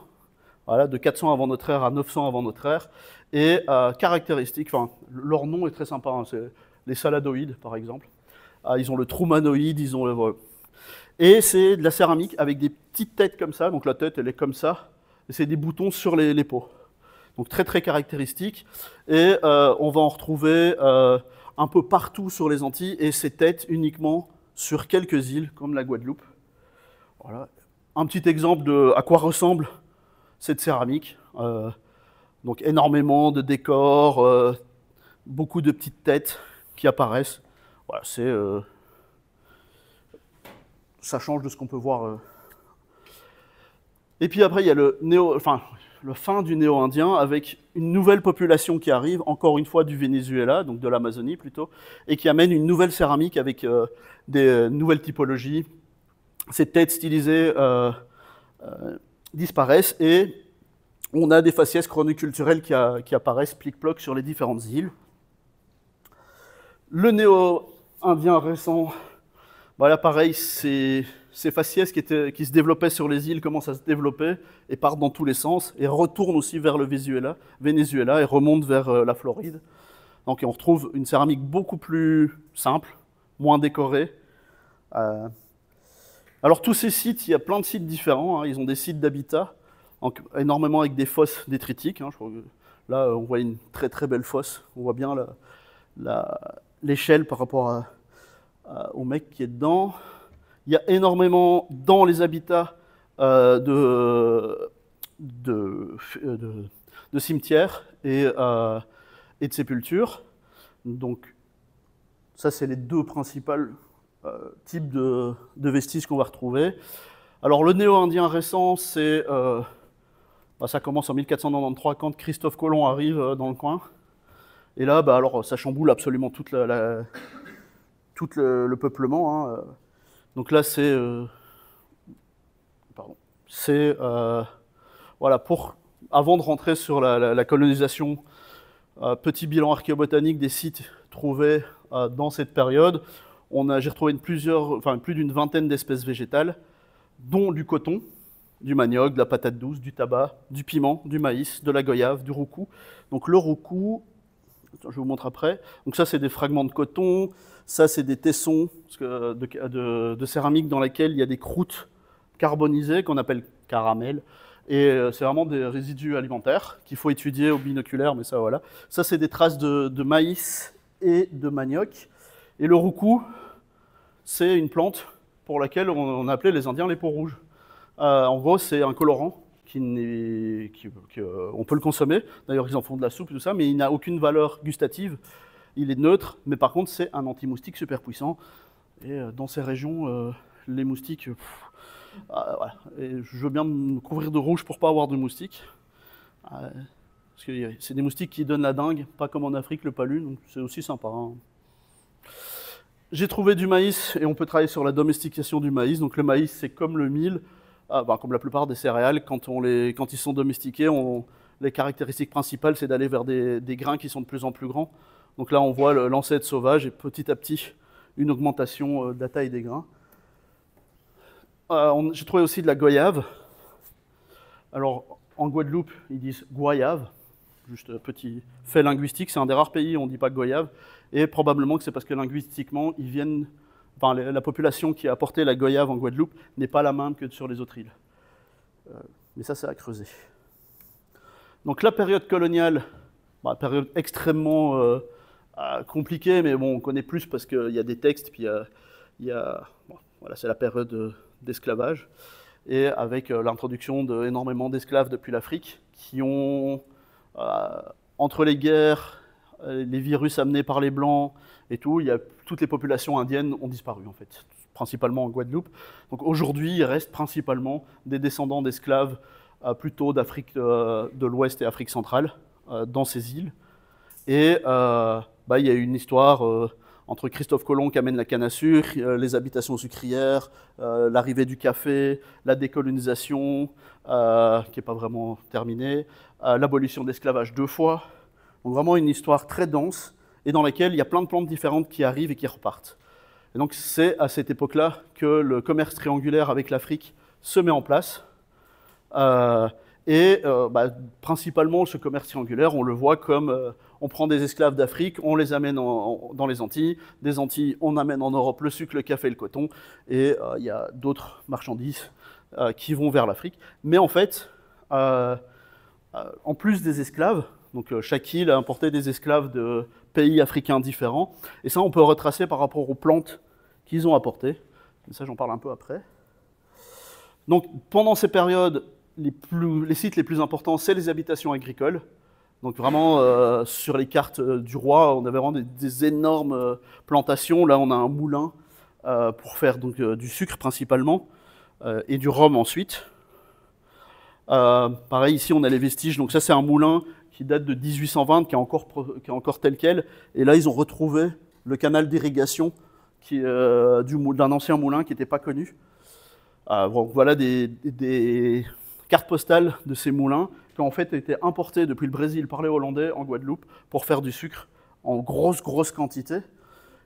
voilà, de 400 avant notre ère à 900 avant notre ère, et caractéristiques, enfin, leur nom est très sympa, hein, c'est les saladoïdes, par exemple. Ils ont le troumanoïde, ils ont le... Et c'est de la céramique avec des petites têtes comme ça, donc la tête, elle est comme ça, et c'est des boutons sur les peaux. Donc très caractéristique, et on va en retrouver un peu partout sur les Antilles, et ces têtes uniquement sur quelques îles, comme la Guadeloupe. Voilà. Un petit exemple de à quoi ressemble cette céramique. Donc énormément de décors, beaucoup de petites têtes qui apparaissent. Voilà, ça change de ce qu'on peut voir. Et puis après, il y a le fin du néo-indien avec une nouvelle population qui arrive, encore une fois du Venezuela, donc de l'Amazonie plutôt, et qui amène une nouvelle céramique avec des nouvelles typologies. Ces têtes stylisées disparaissent et on a des faciès chronoculturels qui apparaissent plic-ploc sur les différentes îles. Le néo-indien récent, voilà pareil, ces faciès qui se développaient sur les îles commencent à se développer et partent dans tous les sens et retournent aussi vers le Venezuela et remontent vers la Floride. Donc on retrouve une céramique beaucoup plus simple, moins décorée. Alors tous ces sites, il y a plein de sites différents, hein. Ils ont des sites d'habitat, énormément avec des fosses détritiques. Hein. Là, on voit une très belle fosse, on voit bien l'échelle par rapport au mec qui est dedans. Il y a énormément dans les habitats de cimetières et de sépultures. Donc ça, c'est les deux principales types de vestiges qu'on va retrouver. Alors le néo-indien récent, ça commence en 1493 quand Christophe Colomb arrive dans le coin. Et là, alors, ça chamboule absolument tout le peuplement. Hein. Donc là, voilà, avant de rentrer sur la colonisation, petit bilan archéobotanique des sites trouvés dans cette période. J'ai retrouvé plus d'une vingtaine d'espèces végétales, dont du coton, du manioc, de la patate douce, du tabac, du piment, du maïs, de la goyave, du roucou. Donc le roucou, je vous montre après. Donc ça, c'est des fragments de coton. Ça, c'est des tessons de céramique dans lesquels il y a des croûtes carbonisées qu'on appelle caramel. Et c'est vraiment des résidus alimentaires qu'il faut étudier au binoculaire, mais ça, voilà. Ça, c'est des traces de maïs et de manioc. Et le roucou, c'est une plante pour laquelle on appelait les Indiens les peaux rouges. En gros, c'est un colorant on peut le consommer. D'ailleurs, ils en font de la soupe et tout ça, mais il n'a aucune valeur gustative. Il est neutre, mais par contre, c'est un anti-moustique super puissant. Et dans ces régions, les moustiques... voilà. Et je veux bien me couvrir de rouge pour pas avoir de moustiques. Parce que c'est des moustiques qui donnent la dingue, pas comme en Afrique le palu, donc c'est aussi sympa. Hein. J'ai trouvé du maïs et on peut travailler sur la domestication du maïs. Donc le maïs, c'est comme le mil, comme la plupart des céréales, quand ils sont domestiqués, les caractéristiques principales, c'est d'aller vers des grains qui sont de plus en plus grands. Donc là, on voit l'ancêtre sauvage et petit à petit, une augmentation de la taille des grains. J'ai trouvé aussi de la goyave. Alors, en Guadeloupe, ils disent goyave. Juste un petit fait linguistique, c'est un des rares pays où on ne dit pas goyave. Et probablement que c'est parce que linguistiquement, la population qui a apporté la goyave en Guadeloupe n'est pas la même que sur les autres îles. Mais ça, c'est à creuser. Donc la période coloniale, période extrêmement compliquée, mais bon, on connaît plus parce qu'il y a des textes, puis voilà, c'est la période d'esclavage, et avec l'introduction d'énormément d'esclaves depuis l'Afrique, qui ont, entre les guerres, les virus amenés par les Blancs et tout, toutes les populations indiennes ont disparu en fait, principalement en Guadeloupe. Donc aujourd'hui, il reste principalement des descendants d'esclaves plutôt d'Afrique de l'Ouest et Afrique centrale, dans ces îles. Et il y a une histoire entre Christophe Colomb qui amène la canne à sucre, les habitations sucrières, l'arrivée du café, la décolonisation, qui n'est pas vraiment terminée, l'abolition de l'esclavage 2 fois. Donc vraiment une histoire très dense et dans laquelle il y a plein de plantes différentes qui arrivent et qui repartent. Et donc c'est à cette époque-là que le commerce triangulaire avec l'Afrique se met en place. Principalement, ce commerce triangulaire, on le voit comme on prend des esclaves d'Afrique, on les amène dans les Antilles, des Antilles, on amène en Europe le sucre, le café et le coton, et il y a d'autres marchandises qui vont vers l'Afrique. Mais en fait, en plus des esclaves, donc chaque île a importé des esclaves de pays africains différents, et ça on peut retracer par rapport aux plantes qu'ils ont apportées. Et ça j'en parle un peu après. Donc pendant ces périodes, les sites les plus importants, c'est les habitations agricoles. Donc vraiment, sur les cartes du roi, on avait vraiment des énormes plantations. Là, on a un moulin pour faire donc, du sucre principalement, et du rhum ensuite. Pareil, ici, on a les vestiges. Donc ça, c'est un moulin qui date de 1820, qui est encore tel quel. Et là, ils ont retrouvé le canal d'irrigation d'un ancien moulin qui n'était pas connu. Voilà des cartes postales de ces moulins qui ont en fait été importés depuis le Brésil par les Hollandais en Guadeloupe pour faire du sucre en grosse quantité.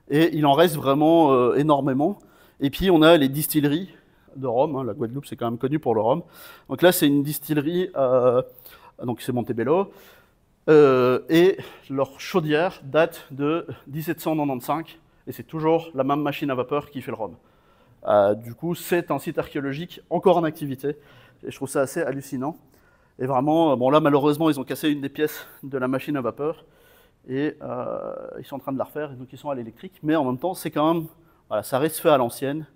Et il en reste vraiment énormément. Et puis on a les distilleries de rhum. Hein, la Guadeloupe, c'est quand même connu pour le rhum. Donc là, c'est une distillerie, donc c'est Montebello. Et leur chaudière date de 1795. Et c'est toujours la même machine à vapeur qui fait le rhum. Du coup, c'est un site archéologique encore en activité. Et je trouve ça assez hallucinant. Et vraiment, bon là, malheureusement, ils ont cassé une des pièces de la machine à vapeur. Et ils sont en train de la refaire, et donc ils sont à l'électrique. Mais en même temps, c'est quand même... Voilà, ça reste fait à l'ancienne.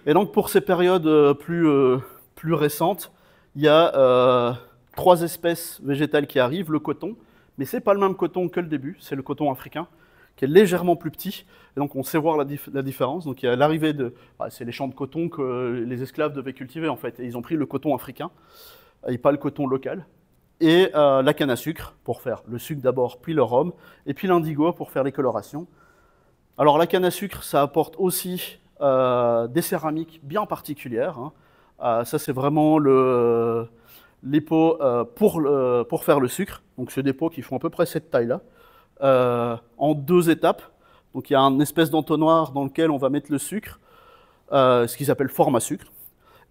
Et donc, pour ces périodes plus récentes, il y a 3 espèces végétales qui arrivent. Le coton, mais ce n'est pas le même coton que le début. C'est le coton africain, qui est légèrement plus petit. Et donc, on sait voir la différence. Donc, il y a l'arrivée de... c'est les champs de coton que les esclaves devaient cultiver, en fait. Et ils ont pris le coton africain, et pas le coton local. Et la canne à sucre, pour faire le sucre d'abord, puis le rhum. Et puis l'indigo, pour faire les colorations. Alors, la canne à sucre, ça apporte aussi des céramiques bien particulières. Hein. Ça, c'est vraiment les pots pour faire le sucre. Donc, c'est des pots qui font à peu près cette taille-là. En 2 étapes. Donc il y a une espèce d'entonnoir dans lequel on va mettre le sucre, ce qu'ils appellent forme à sucre.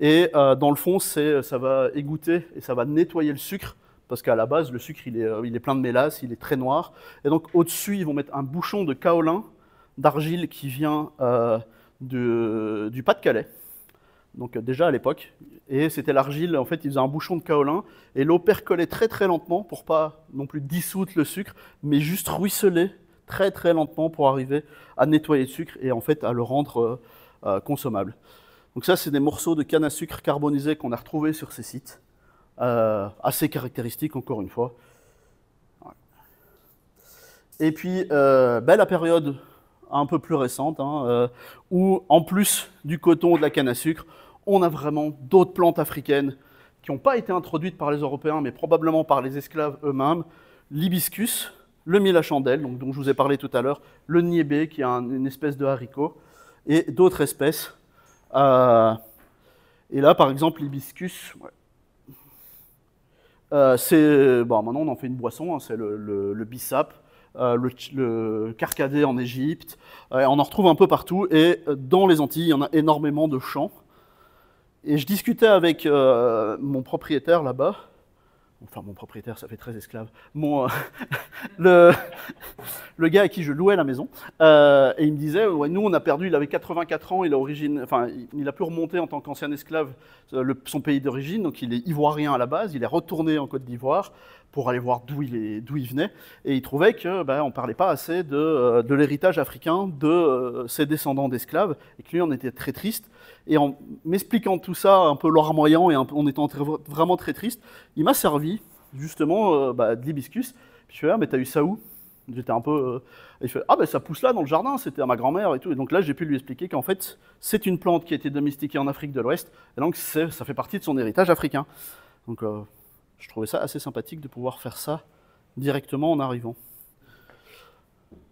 Et dans le fond, ça va égoutter et ça va nettoyer le sucre, parce qu'à la base, le sucre, il est plein de mélasse, il est très noir. Et donc au-dessus, ils vont mettre un bouchon de kaolin, d'argile qui vient du Pas-de-Calais. donc déjà à l'époque, et c'était l'argile, en fait, ils faisaient un bouchon de kaolin, et l'eau percolait très très lentement pour pas non plus dissoudre le sucre, mais juste ruisseler très très lentement pour arriver à nettoyer le sucre et en fait à le rendre consommable. Donc ça, c'est des morceaux de canne à sucre carbonisé qu'on a retrouvés sur ces sites, assez caractéristiques encore une fois. Et puis la période un peu plus récente, où en plus du coton et de la canne à sucre, on a vraiment d'autres plantes africaines qui n'ont pas été introduites par les Européens, mais probablement par les esclaves eux-mêmes. L'hibiscus, le mil à chandelle, donc, dont je vous ai parlé tout à l'heure, le niébé, qui est une espèce de haricot, et d'autres espèces. Et là, par exemple, l'hibiscus, maintenant on en fait une boisson, c'est le bissap, le carcadé en Égypte, on en retrouve un peu partout, et dans les Antilles, il y en a énormément de champs. Et je discutais avec mon propriétaire là-bas, enfin mon propriétaire, ça fait très esclave, le gars à qui je louais la maison, et il me disait, ouais, nous on a perdu, il avait 84 ans, il a pu remonter en tant qu'ancien esclave son pays d'origine, donc il est ivoirien à la base, il est retourné en Côte d'Ivoire pour aller voir d'où il venait, et il trouvait que on parlait pas assez de l'héritage africain de ses descendants d'esclaves, et que lui on était très triste. Et en m'expliquant tout ça, un peu larmoyant et en étant vraiment très triste, il m'a servi justement de l'hibiscus. Puis je fais, ah, mais t'as eu ça où? J'étais un peu... il fait, ah, ben ça pousse là dans le jardin, c'était à ma grand-mère et tout. Et donc là, j'ai pu lui expliquer qu'en fait, c'est une plante qui a été domestiquée en Afrique de l'Ouest, et donc ça fait partie de son héritage africain. Donc je trouvais ça assez sympathique de pouvoir faire ça directement en arrivant.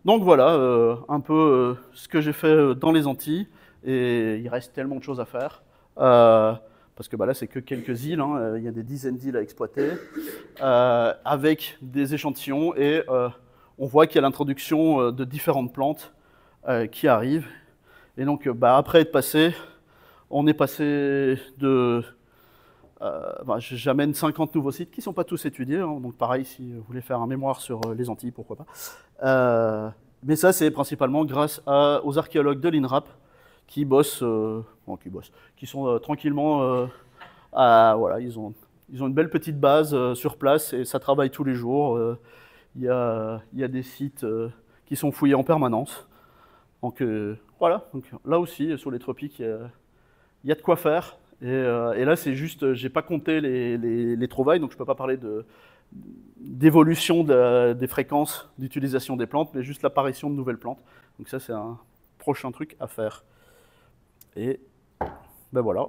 Donc voilà, un peu ce que j'ai fait dans les Antilles. Et il reste tellement de choses à faire, parce que là, c'est que quelques îles, il y a des dizaines d'îles à exploiter, avec des échantillons, et on voit qu'il y a l'introduction de différentes plantes qui arrivent. Et donc, après être passé, on est passé de... j'amène 50 nouveaux sites qui ne sont pas tous étudiés, donc pareil, si vous voulez faire un mémoire sur les Antilles, pourquoi pas. Mais ça, c'est principalement grâce aux archéologues de l'INRAP, qui sont tranquillement, voilà, ils ont une belle petite base sur place et ça travaille tous les jours. Il y a des sites qui sont fouillés en permanence. Donc voilà, donc, là aussi, sur les tropiques, il y a de quoi faire. Et là, c'est juste, j'ai pas compté les trouvailles, donc je peux pas parler d'évolution des fréquences d'utilisation des plantes, mais juste l'apparition de nouvelles plantes. Donc ça, c'est un prochain truc à faire. Et voilà.